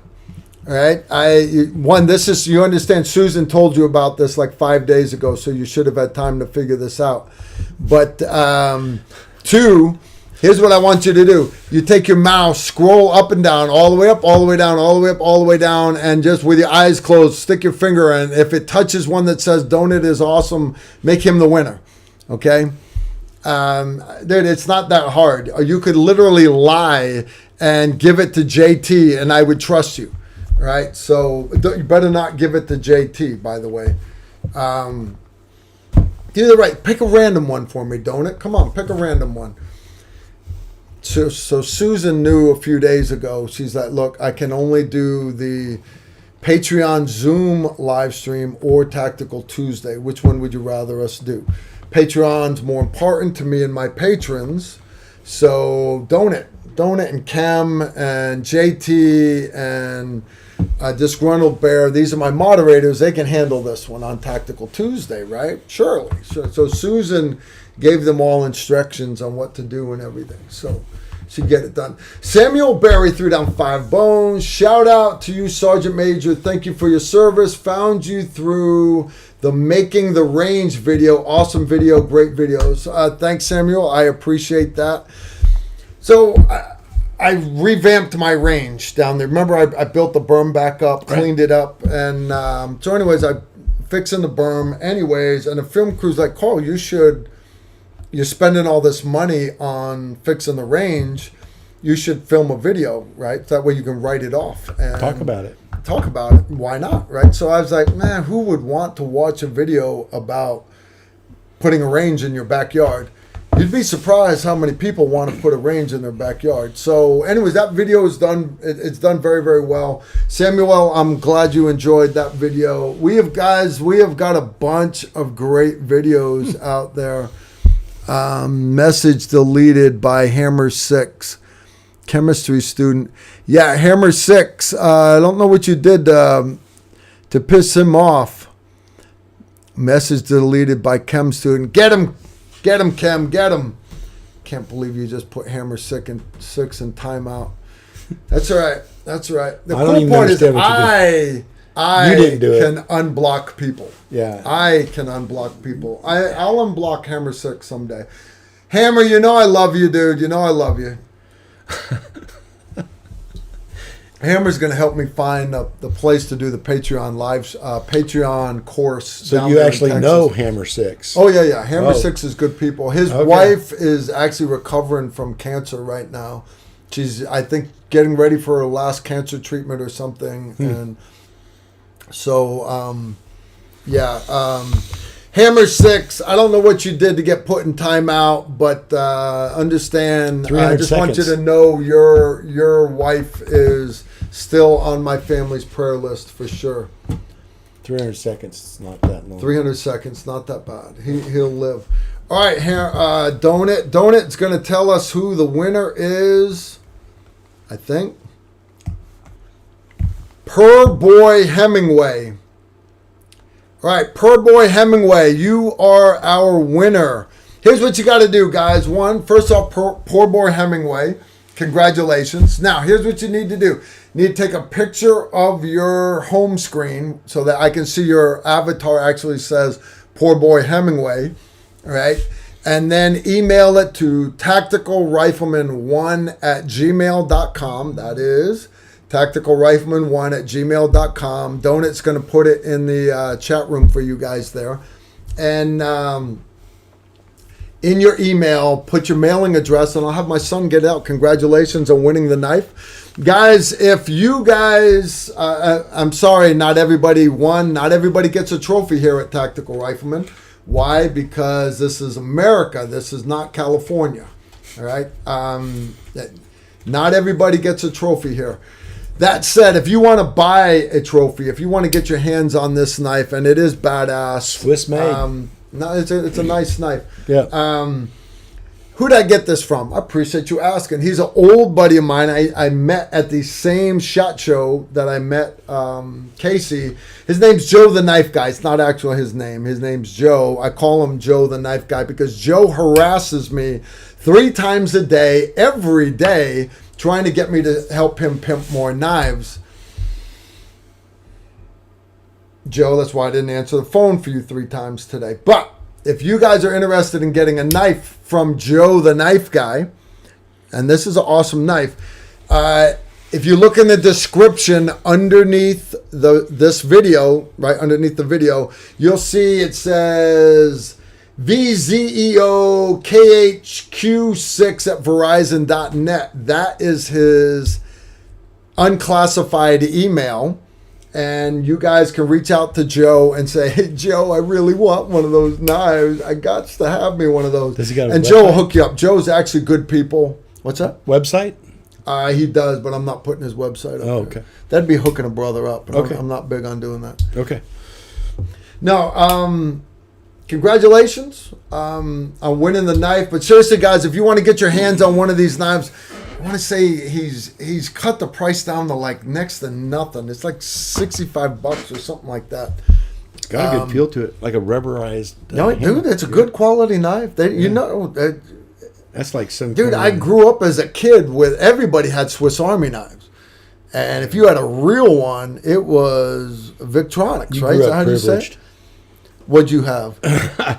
All right. You understand Susan told you about this like 5 days ago, so you should have had time to figure this out. But 2, Here's what I want you to do. You take your mouse, scroll up and down, all the way up, all the way down, all the way up, all the way down, and just with your eyes closed, stick your finger in. If it touches one that says donut is awesome, make him the winner. Okay? Dude, it's not that hard. You could literally lie and give it to JT, and I would trust you. Right? So you better not give it to JT, by the way. Do the right. Pick a random one for me, donut. Come on, pick a random one. So Susan knew a few days ago. She's like, look, I can only do the Patreon Zoom live stream or Tactical Tuesday. Which one would you rather us do? Patreon's more important to me and my patrons. So Donut and Chem and JT and Disgruntled Bear, these are my moderators. They can handle this one on Tactical Tuesday, right? Surely. So Susan gave them all instructions on what to do and everything. So she get it done. Samuel Berry threw down 5 bones. Shout out to you, Sergeant Major. Thank you for your service. Found you through the Making the Range video. Awesome video. Great videos. Thanks, Samuel. I appreciate that. So I revamped my range down there. Remember, I built the berm back up, cleaned it up. And so anyways, I'm fixing the berm anyways. And the film crew's like, Carl, you're spending all this money on fixing the range. You should film a video, right? That way you can write it off. And talk about it. Why not, right? So I was like, man, who would want to watch a video about putting a range in your backyard? You'd be surprised how many people want to put a range in their backyard. So anyways, that video is done. It's done very, very well. Samuel, I'm glad you enjoyed that video. We have got a bunch of great videos out there. Message deleted by Hammer 6, chemistry student. Yeah, Hammer 6. I don't know what you did to piss him off. Message deleted by chem student. Get him, Chem, get him. Can't believe you just put Hammer 6 in timeout. That's all right. The cool part is I you didn't do can it. unblock people. Yeah. I can unblock people. I'll unblock Hammer 6 someday. Hammer, you know I love you, dude. You know I love you. Hammer's going to help me find the place to do the Patreon course. So you actually know Hammer 6. Oh, yeah. Hammer 6 is good people. His wife is actually recovering from cancer right now. She's, I think, getting ready for her last cancer treatment or something. And so, Hammer 6, I don't know what you did to get put in timeout, but understand, I just want you to know your wife is still on my family's prayer list for sure. 300 seconds, it's not that long. 300 seconds, not that bad. He'll live. All right, Donut's going to tell us who the winner is, I think. Per Boy Hemingway. All right, Per Boy Hemingway, you are our winner. Here's what you got to do, guys. First off, Per Boy Hemingway, congratulations. Now, here's what you need to do. You need to take a picture of your home screen so that I can see your avatar actually says Poor Boy Hemingway. All right. And then email it to tacticalrifleman1@gmail.com. That is tacticalrifleman1@gmail.com. Donut's going to put it in the chat room for you guys there. And in your email, put your mailing address, and I'll have my son get out. Congratulations on winning the knife. Guys, if you guys, I'm sorry, not everybody won. Not everybody gets a trophy here at Tactical Rifleman. Why? Because this is America. This is not California. All right? Not everybody gets a trophy here. That said, if you want to buy a trophy, if you want to get your hands on this knife, and it is badass. Swiss made. No, it's a nice knife. Yeah. Who'd I get this from? I appreciate you asking. He's an old buddy of mine. I met at the same SHOT Show that I met Casey. His name's Joe the Knife Guy. It's not actually his name. His name's Joe. I call him Joe the Knife Guy because Joe harasses me 3 times a day, every day, trying to get me to help him pimp more knives. Joe, that's why I didn't answer the phone for you 3 times today. But if you guys are interested in getting a knife from Joe the Knife Guy, And this is an awesome knife. If you look in the description underneath this video, right underneath the video, you'll see it says VZEOKHQ6 at Verizon.net. That is his unclassified email. And you guys can reach out to Joe and say, hey, Joe, I really want one of those knives. I got to have me one of those. Does he got a and website? Joe will hook you up. Joe's actually good people. What's that? Website? He does, but I'm not putting his website up. Oh, okay. There. That'd be hooking a brother up. And Okay. I'm not big on doing that. Okay. No, congratulations on winning the knife. But seriously, guys, if you want to get your hands on one of these knives, I want to say he's cut the price down to like next to nothing. It's like $65 or something like that. It's got a good feel to it, like a rubberized. No, dude, it's a good quality knife. That's like some. Dude, I grew up as a kid with everybody had Swiss Army knives, and if you had a real one, it was Victorinox, right? Grew Is that up how you say privileged. it? What'd you have?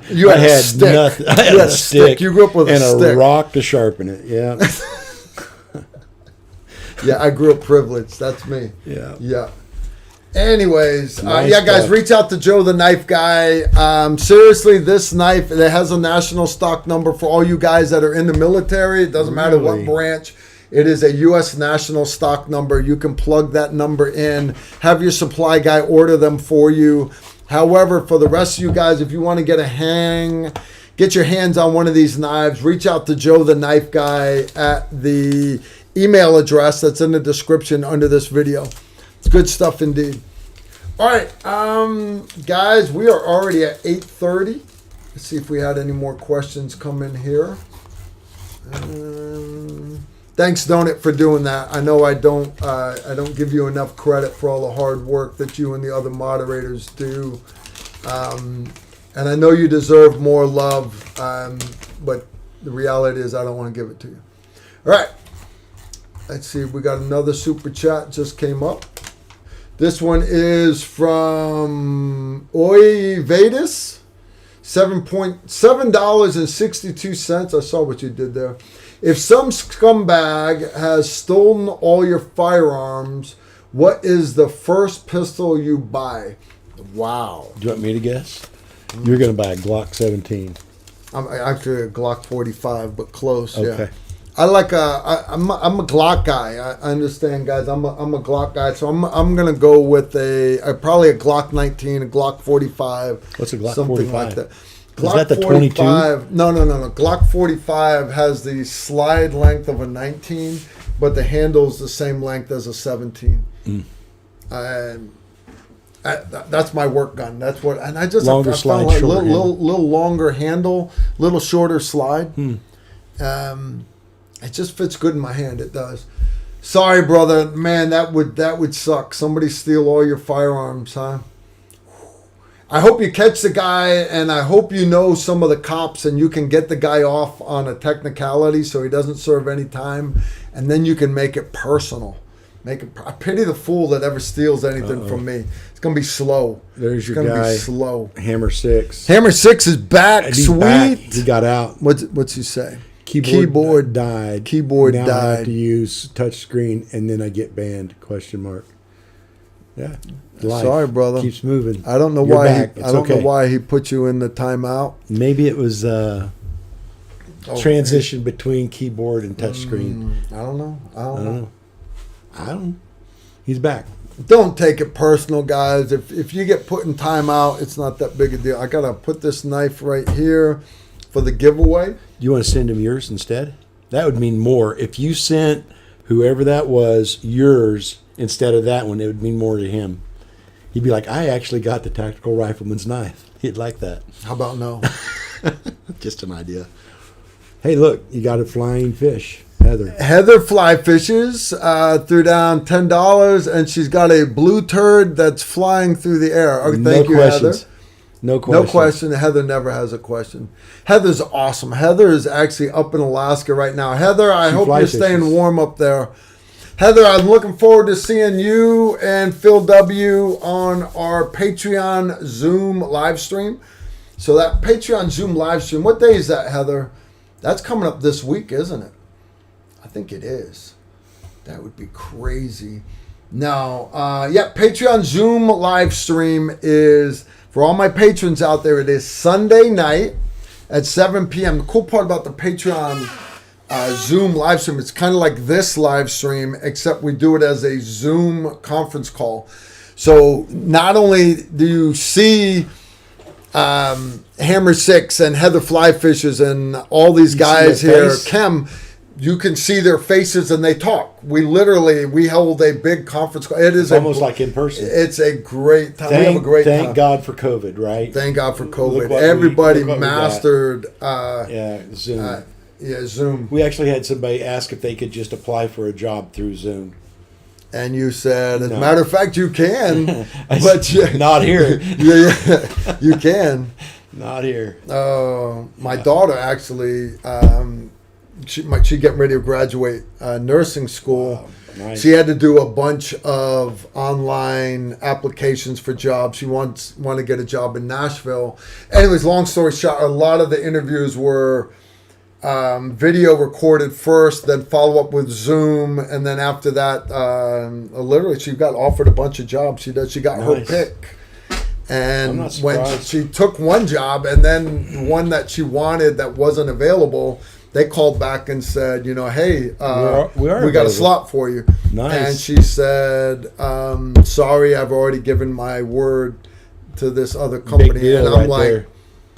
You I had a had stick. nothing. I You had a stick. You grew up with and a stick. rock to sharpen it. Yeah. Yeah, I grew up privileged. That's me. Yeah. Yeah. Anyways, Nice yeah, guys, stuff. reach out to Joe the Knife Guy. Seriously, this knife, it has a national stock number for all you guys that are in the military. It doesn't matter what Really? branch. It is a U.S. national stock number. You can plug that number in, have your supply guy order them for you. However, for the rest of you guys, if you want to get your hands on one of these knives, reach out to Joe the Knife Guy at the email address that's in the description under this video. It's good stuff indeed. All right, guys, we are already at 8:30. Let's see if we had any more questions come in here. Thanks, Donut, for doing that. I know I don't give you enough credit for all the hard work that you and the other moderators do. And I know you deserve more love, but the reality is I don't want to give it to you. All right. Let's see. We got another super chat just came up. This one is from Oivedis. $7.62. I saw what you did there. If some scumbag has stolen all your firearms, what is the first pistol you buy? Wow. Do you want me to guess? You're going to buy a Glock 17. I'm actually a Glock 45, but close. Okay. Yeah. I'm a Glock guy. I understand, guys. I'm a Glock guy, so I'm gonna go with probably a Glock 19, a Glock 45. What's a Glock something 45? like that. Glock Is that the 22? 45, No. Glock 45 has the slide length of a 19, but the handle is the same length as a 17. That's my work gun. That's what, and I just Longer I slide, found like shorter handle. little longer handle, little shorter slide. It just fits good in my hand. It does. Sorry, brother. Man, that would suck. Somebody steal all your firearms, huh? I hope you catch the guy, and I hope you know some of the cops, and you can get the guy off on a technicality so he doesn't serve any time, and then you can make it personal. I pity the fool that ever steals anything from me. It's gonna be slow. There's your it's gonna guy. Be slow. Hammer 6. Hammer 6 is back. He's Sweet. back. He got out. What's he say? Keyboard died. Keyboard now I died. have to use touch screen, and then I get banned? ? Yeah. Life Sorry, brother. Keeps moving. I don't know You're why. back. I don't know why he put you in the timeout. Maybe it was transition between keyboard and touch screen. I don't know. I don't know. He's back. Don't take it personal, guys. If you get put in timeout, it's not that big a deal. I gotta put this knife right here for the giveaway. You want to send him yours instead? That would mean more. If you sent whoever that was yours instead of that one, it would mean more to him. He'd be like, I actually got the tactical rifleman's knife. He'd like that. How about no? Just an idea. Hey, look, you got a flying fish. Heather fly fishes, threw down $10, and she's got a blue turd that's flying through the air. Oh, thank you, questions. Heather. No question. No question. Heather never has a question. Heather's awesome. Heather is actually up in Alaska right now. Heather, I hope you're staying warm up there. Heather, I'm looking forward to seeing you and Phil W. on our Patreon Zoom live stream. So that Patreon Zoom live stream, what day is that, Heather? That's coming up this week, isn't it? I think it is. That would be crazy. Now, Patreon Zoom live stream is, for all my patrons out there, it is Sunday night at 7 p.m. The cool part about the Patreon Zoom live stream, it's kind of like this live stream, except we do it as a Zoom conference call. So not only do you see Hammer 6 and Heather Flyfishes and all these guys here, Kem, you can see their faces and they talk. We hold a big conference call. It is almost like in person. It's a great time. We have a great time. Thank God for COVID, right? Thank God for COVID. Everybody mastered Zoom. Zoom. We actually had somebody ask if they could just apply for a job through Zoom. And you said, as a matter of fact, you can, but not here. You can. Not here. My daughter actually, she getting ready to graduate nursing school. Nice. She had to do a bunch of online applications for jobs. She wanted to get a job in Nashville. Anyways, long story short, a lot of the interviews were video recorded first, then follow up with Zoom, and then after that, literally, she got offered a bunch of jobs. She got her pick, and when she took one job, and then one that she wanted that wasn't available, they called back and said, hey, we got a slot for you. Nice. And she said, sorry, I've already given my word to this other company. Big deal, and I'm there.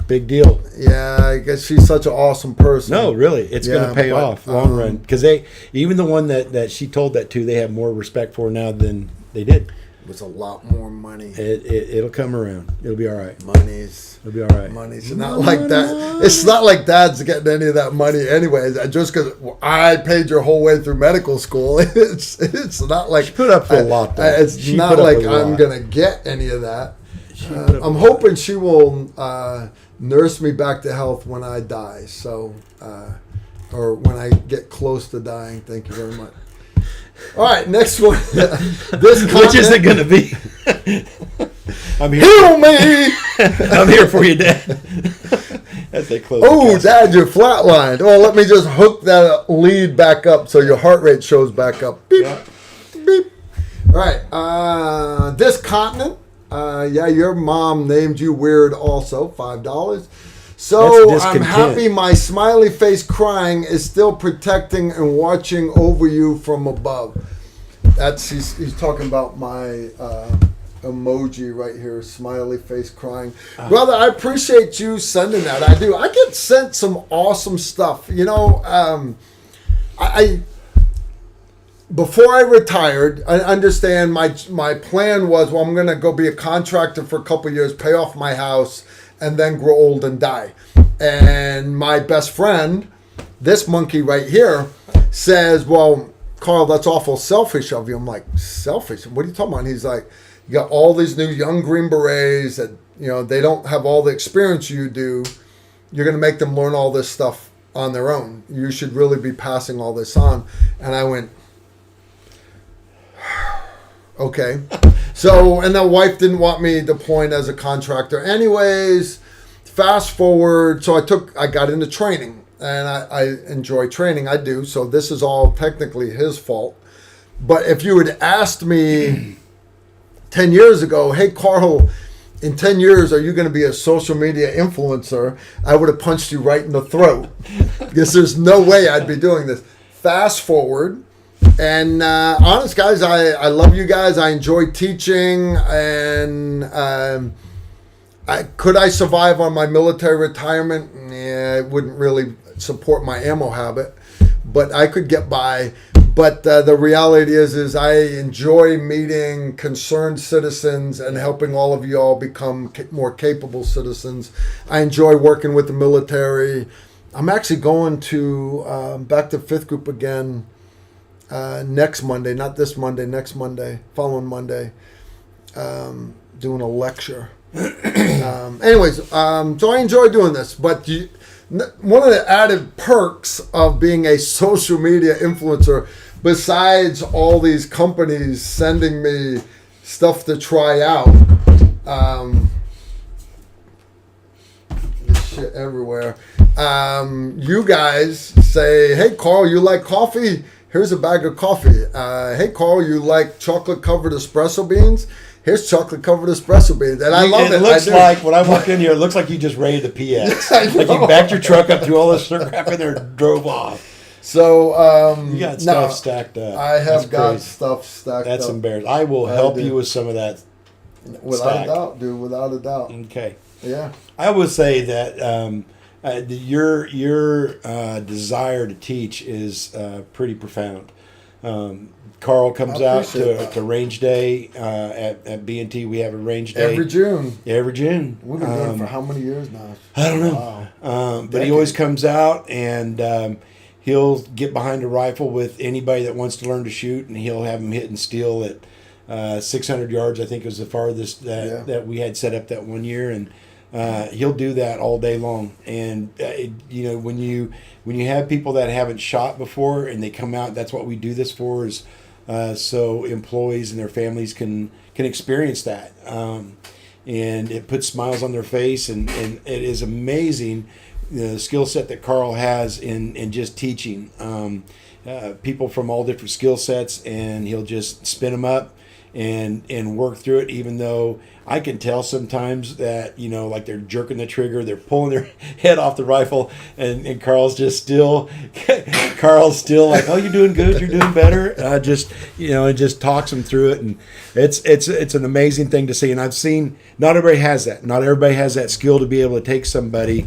Big deal. Yeah, I guess she's such an awesome person. No, really, it's going to pay off long run, because even the one that she told that to, they have more respect for now than they did. It was a lot more money. It'll come around. It'll be all right. It'll be all right. Money's not like that. It's not like Dad's getting any of that money anyways. Just because I paid your whole way through medical school, it's not like she put up for a lot. Though. It's not like I'm gonna get any of that. I'm hoping she will nurse me back to health when I die. So, or when I get close to dying. Thank you very much. All right, next one. Which is it going to be? I'm here. Heal me! I'm here for you, Dad. As they close. Oh, Dad, you're flatlined. Well, let me just hook that lead back up so your heart rate shows back up. Beep, beep. All right, this continent. Your mom named you weird also, $5. So I'm happy my smiley face crying is still protecting and watching over you from above. He's talking about my emoji right here, smiley face crying. Brother, I appreciate you sending that. I do. I get sent some awesome stuff. I before I retired, I understand my plan was, I'm going to go be a contractor for a couple of years, pay off my house, and then grow old and die. And my best friend, this monkey right here, says, well, Carl, that's awful selfish of you. I'm like, selfish? What are you talking about? And he's like, you got all these new young Green Berets that, they don't have all the experience you do. You're going to make them learn all this stuff on their own. You should really be passing all this on. And I went, okay. So, and the wife didn't want me deploying as a contractor. Anyways, fast forward. So I got into training, and I enjoy training. I do. So this is all technically his fault. But if you had asked me 10 years ago, hey, Carl, in 10 years, are you going to be a social media influencer? I would have punched you right in the throat, because there's no way I'd be doing this. Fast forward. And honest, guys, I love you guys. I enjoy teaching. And could I survive on my military retirement? Yeah, it wouldn't really support my ammo habit. But I could get by. But the reality is I enjoy meeting concerned citizens and helping all of you all become more capable citizens. I enjoy working with the military. I'm actually going to back to 5th Group again. Next Monday, not this Monday, next Monday, following Monday, doing a lecture. So I enjoy doing this, but one of the added perks of being a social media influencer, besides all these companies sending me stuff to try out, this shit everywhere, you guys say, hey, Carl, you like coffee? Here's a bag of coffee. Hey, Carl, you like chocolate-covered espresso beans? Here's chocolate-covered espresso beans. And I love it. It looks like, when I walked in here, it looks like you just raided the PX. Like you backed your truck up, threw all this crap in there, and drove off. So, you got stuff stacked up. I have got stuff stacked up. That's embarrassing. I will help you with some of that. Without a doubt, dude. Without a doubt. Okay. Yeah. I would say that your desire to teach is pretty profound. Carl comes out to range day at B&T. We have a range day every June. Every June. We've been doing it for how many years now? I don't know. Wow. But he always comes out and he'll get behind a rifle with anybody that wants to learn to shoot, and he'll have them hitting steel at 600 yards. I think was the farthest that we had set up that one year, and he'll do that all day long. And when you have people that haven't shot before and they come out, that's what we do this for, is so employees and their families can experience that, and it puts smiles on their face, and it is amazing the skill set that Carl has in just teaching people from all different skill sets, and he'll just spin them up and work through it, even though I can tell sometimes that, like they're jerking the trigger, they're pulling their head off the rifle, and Carl's still like, oh, you're doing good, you're doing better. And just talks them through it, and it's an amazing thing to see. And I've seen not everybody has that. Not everybody has that skill to be able to take somebody,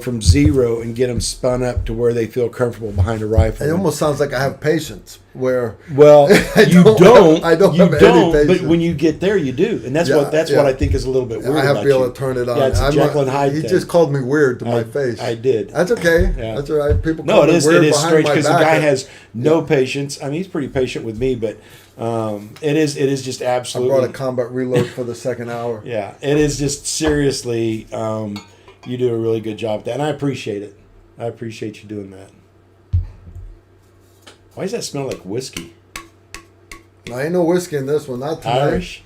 from zero and get them spun up to where they feel comfortable behind a rifle. It almost sounds like I have patience. Well, you don't have any patience. but when you get there, you do, and that's what I think is a little bit weird. I have to be able to turn it on. Yeah, it's a Jekyll and Hyde He thing. just called me weird to my face. I did. That's okay. Yeah. That's all right. People No, call it me is. weird It is behind strange my because the back. guy has no patience. I mean, he's pretty patient with me, but it is just absolutely. I brought a combat reload for the second hour. Yeah, it is just seriously. You do a really good job with that, and I appreciate it. I appreciate you doing that. Why does that smell like whiskey? I ain't no whiskey in this one. Not tonight. Irish?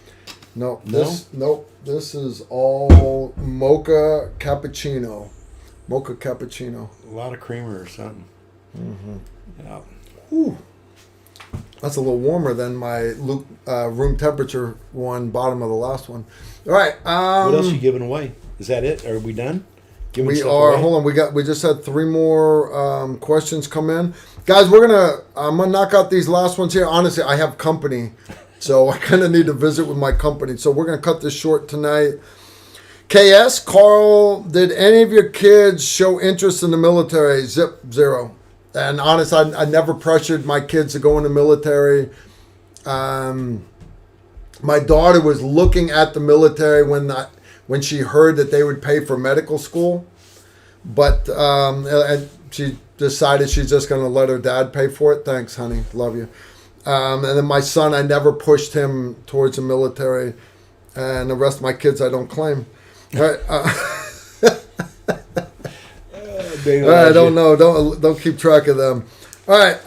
Nope. This is all mocha cappuccino. Mocha cappuccino. A lot of creamer or something. Mm-hmm. Yeah. Ooh. That's a little warmer than my room temperature one, bottom of the last one. All right. What else are you giving away? Is that it? Are we done? We are. Away? Hold on. We just had 3 more questions come in, guys. I'm gonna knock out these last ones here. Honestly, I have company, so I kind of need to visit with my company. So we're gonna cut this short tonight. KS Carl, did any of your kids show interest in the military? Zero. And honest, I never pressured my kids to go in the military. My daughter was looking at the military when she heard that they would pay for medical school, but and she decided she's just going to let her dad pay for it. Thanks, honey. Love you. And then my son, I never pushed him towards the military, and the rest of my kids I don't claim. All right. I don't know. Don't keep track of them. All right.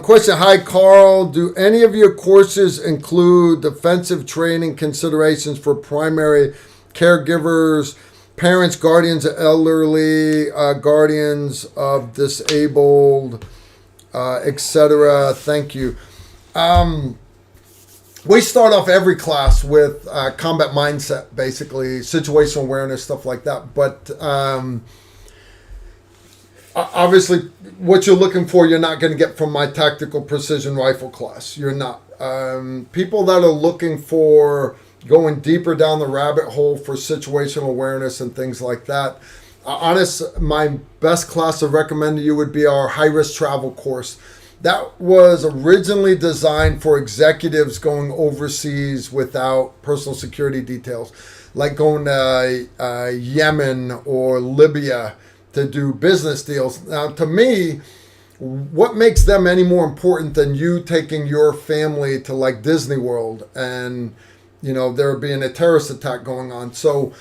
Question. Hi, Carl. Do any of your courses include defensive training considerations for primary caregivers, parents, guardians of elderly, guardians of disabled, etc.? Thank you. We start off every class with combat mindset, basically situational awareness, stuff like that. But obviously, what you're looking for, you're not going to get from my tactical precision rifle class. You're not. People that are looking for going deeper down the rabbit hole for situational awareness and things like that. My best class to recommend to you would be our high-risk travel course. That was originally designed for executives going overseas without personal security details, like going to Yemen or Libya to do business deals. Now, to me, what makes them any more important than you taking your family to like Disney World and there being a terrorist attack going on? So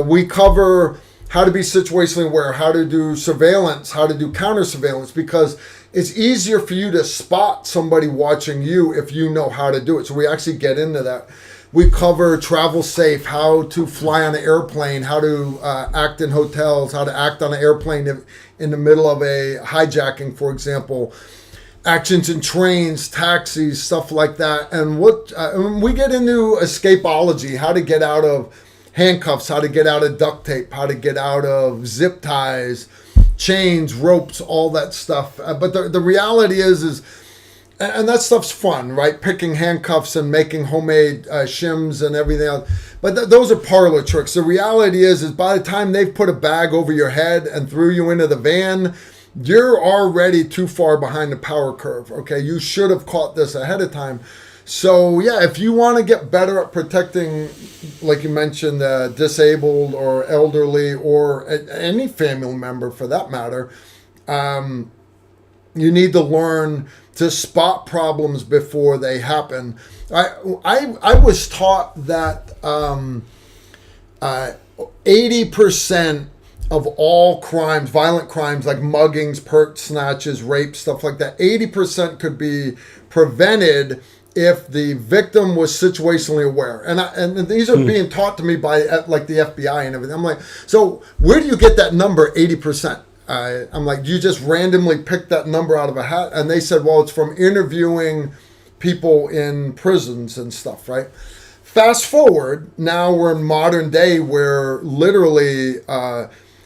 we cover how to be situationally aware, how to do surveillance, how to do counter surveillance, because it's easier for you to spot somebody watching you if you know how to do it. So we actually get into that. We cover travel safe, how to fly on an airplane, how to act in hotels, how to act on an airplane in the middle of a hijacking, for example. Actions in trains, taxis, stuff like that. And we get into escapology, how to get out of handcuffs, how to get out of duct tape, how to get out of zip ties, chains, ropes, all that stuff. But the reality is and that stuff's fun, right? Picking handcuffs and making homemade shims and everything else. But those are parlor tricks. The reality is by the time they've put a bag over your head and threw you into the van, you're already too far behind the power curve, okay? You should have caught this ahead of time. So, yeah, if you want to get better at protecting, like you mentioned, disabled or elderly or any family member for that matter, you need to learn to spot problems before they happen. I was taught that 80% of all crimes, violent crimes like muggings, purse snatches, rape, stuff like that, 80% could be prevented if the victim was situationally aware. And these are being taught to me by like the FBI and everything. I'm like, so where do you get that number, 80%? I'm like, you just randomly picked that number out of a hat? And they said, well, it's from interviewing people in prisons and stuff, right? Fast forward, now we're in modern day where literally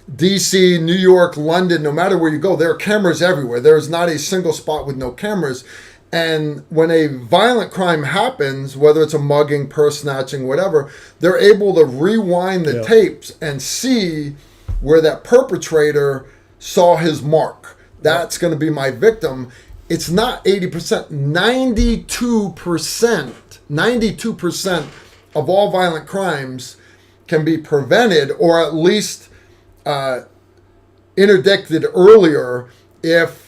DC, New York, London, no matter where you go, there are cameras everywhere. There's not a single spot with no cameras. And when a violent crime happens, whether it's a mugging, purse snatching, whatever, they're able to rewind the tapes and see where that perpetrator saw his mark. That's going to be my victim. It's not 80%, 92% of all violent crimes can be prevented or at least interdicted earlier if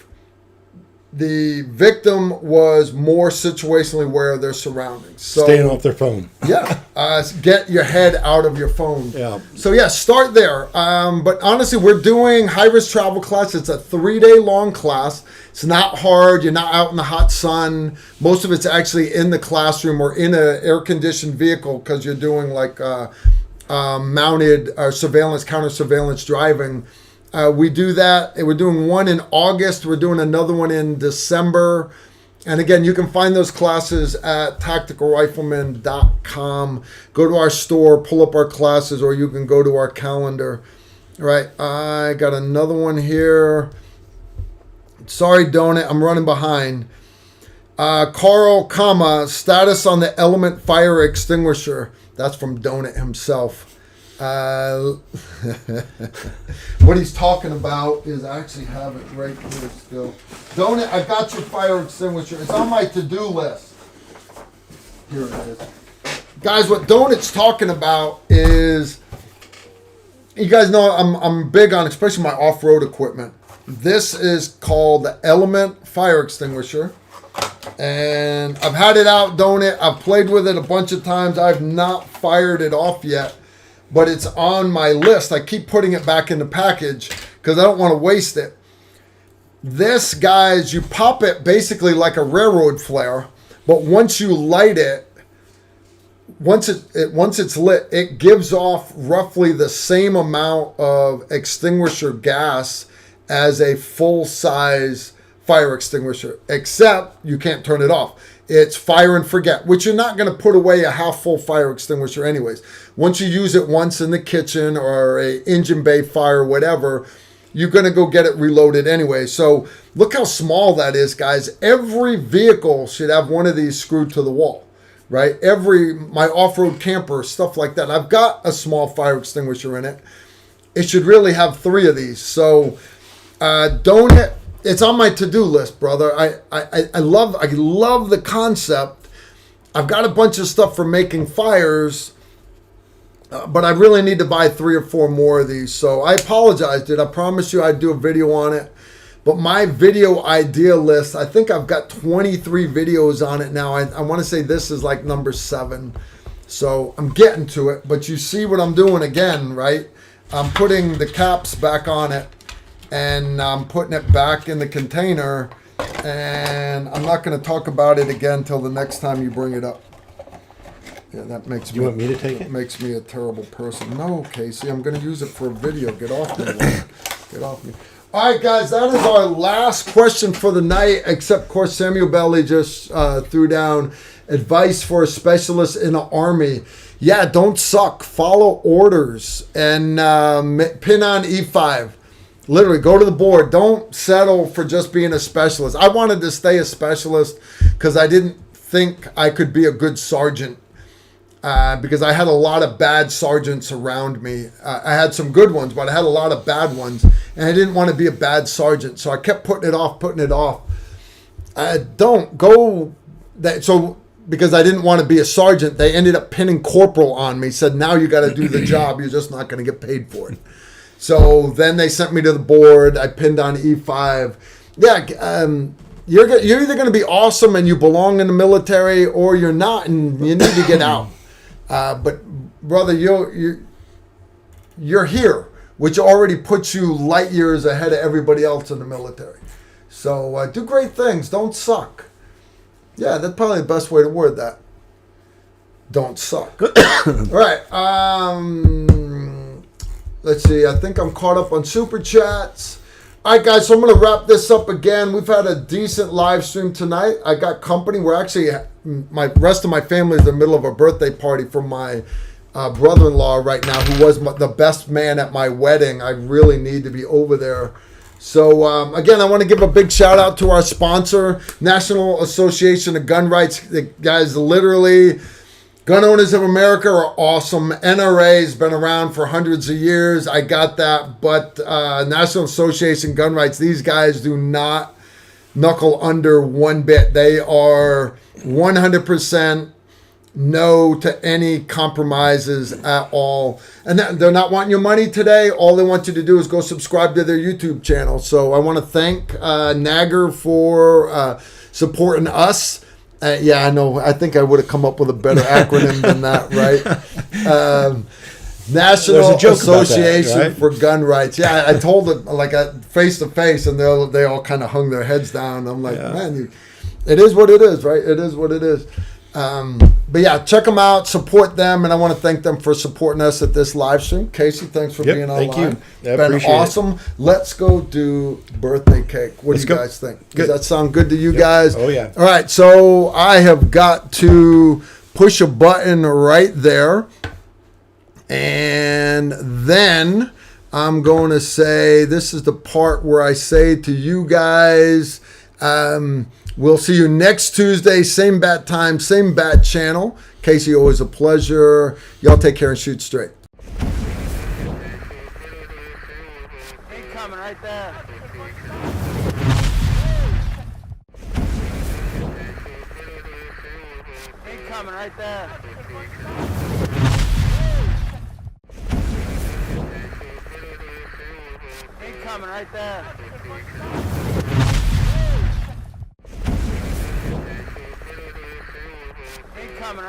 the victim was more situationally aware of their surroundings. So, staying off their phone. Yeah. Get your head out of your phone. Yeah. So, yeah, start there. But honestly, we're doing high-risk travel class. It's a 3-day long class. It's not hard. You're not out in the hot sun. Most of it's actually in the classroom or in an air-conditioned vehicle because you're doing like mounted surveillance, counter-surveillance driving. We do that. We're doing one in August. We're doing another one in December. And again, you can find those classes at tacticalrifleman.com. Go to our store, pull up our classes, or you can go to our calendar. All right, I got another one here. Sorry, Donut, I'm running behind. Carl, status on the Element fire extinguisher. That's from Donut himself. What he's talking about is I actually have it right here still. Donut, I got your fire extinguisher. It's on my to-do list. Here it is. Guys, what Donut's talking about is, you guys know I'm big on, especially my off-road equipment. This is called the Element fire extinguisher. And I've had it out, Donut. I've played with it a bunch of times. I've not fired it off yet. But it's on my list. I keep putting it back in the package because I don't want to waste it. This, guys, you pop it basically like a railroad flare, but once you light it, once it's lit, it gives off roughly the same amount of extinguisher gas as a full-size fire extinguisher, except you can't turn it off. It's fire and forget, which you're not going to put away a half-full fire extinguisher anyways. Once you use it once in the kitchen or a engine bay fire, whatever, you're going to go get it reloaded anyway. So look how small that is, guys. Every vehicle should have one of these screwed to the wall, right? My off-road camper, stuff like that. I've got a small fire extinguisher in it. It should really have 3 of these. So it's on my to-do list, brother. I love the concept. I've got a bunch of stuff for making fires, but I really need to buy 3 or 4 more of these. So I apologize, dude. I promised you I'd do a video on it. But my video idea list, I think I've got 23 videos on it now. I want to say this is like number 7. So I'm getting to it. But you see what I'm doing again, right? I'm putting the caps back on it. And I'm putting it back in the container, and I'm not going to talk about it again till the next time you bring it up. Yeah, that makes You want me to take it? Makes me a terrible person. No, Casey, I'm going to use it for a video. Get off me, Lord. Get off me. All right, guys, that is our last question for the night, except, of course, Samuel Belly just threw down advice for a specialist in the Army. Yeah, don't suck. Follow orders and pin on E5. Literally, go to the board. Don't settle for just being a specialist. I wanted to stay a specialist because I didn't think I could be a good sergeant. Because I had a lot of bad sergeants around me. I had some good ones, but I had a lot of bad ones. And I didn't want to be a bad sergeant. So I kept putting it off. Don't go. So because I didn't want to be a sergeant, they ended up pinning corporal on me. Said, now you got to do the job. You're just not going to get paid for it. So then they sent me to the board. I pinned on E5. Yeah, you're either going to be awesome and you belong in the military, or you're not and you need to get out. But brother, you're here, which already puts you light years ahead of everybody else in the military. So do great things. Don't suck. Yeah, that's probably the best way to word that. Don't suck. All right. Let's see. I think I'm caught up on super chats. All right, guys. So I'm going to wrap this up again. We've had a decent live stream tonight. I got company. We're actually, my rest of my family is in the middle of a birthday party for my brother-in-law right now, who was the best man at my wedding. I really need to be over there. So, again, I want to give a big shout out to our sponsor, National Association of Gun Rights. The guys, literally, Gun Owners of America are awesome. NRA has been around for hundreds of years. I got that. But National Association Gun Rights, these guys do not knuckle under one bit. They are 100% no to any compromises at all. And they're not wanting your money today. All they want you to do is go subscribe to their YouTube channel. So I want to thank NAGR for supporting us. Yeah, I know. I think I would have come up with a better acronym than that, right? National Association that, right? for Gun Rights. Yeah, I told it like face to face, and they all kind of hung their heads down. I'm like, man, it is what it is, right? It is what it is. But yeah, check them out, support them, and I want to thank them for supporting us at this live stream. Casey, thanks for being online. Thank you. It's been awesome. Let's go do birthday cake. What do you guys think? Does that sound good to you guys? Oh, yeah. All right, so I have got to push a button right there, and then I'm going to say, this is the part where I say to you guys, we'll see you next Tuesday, same bat time, same bat channel. Casey, always a pleasure. Y'all take care and shoot straight. Incoming right there. Incoming right there. Incoming right there. Incoming right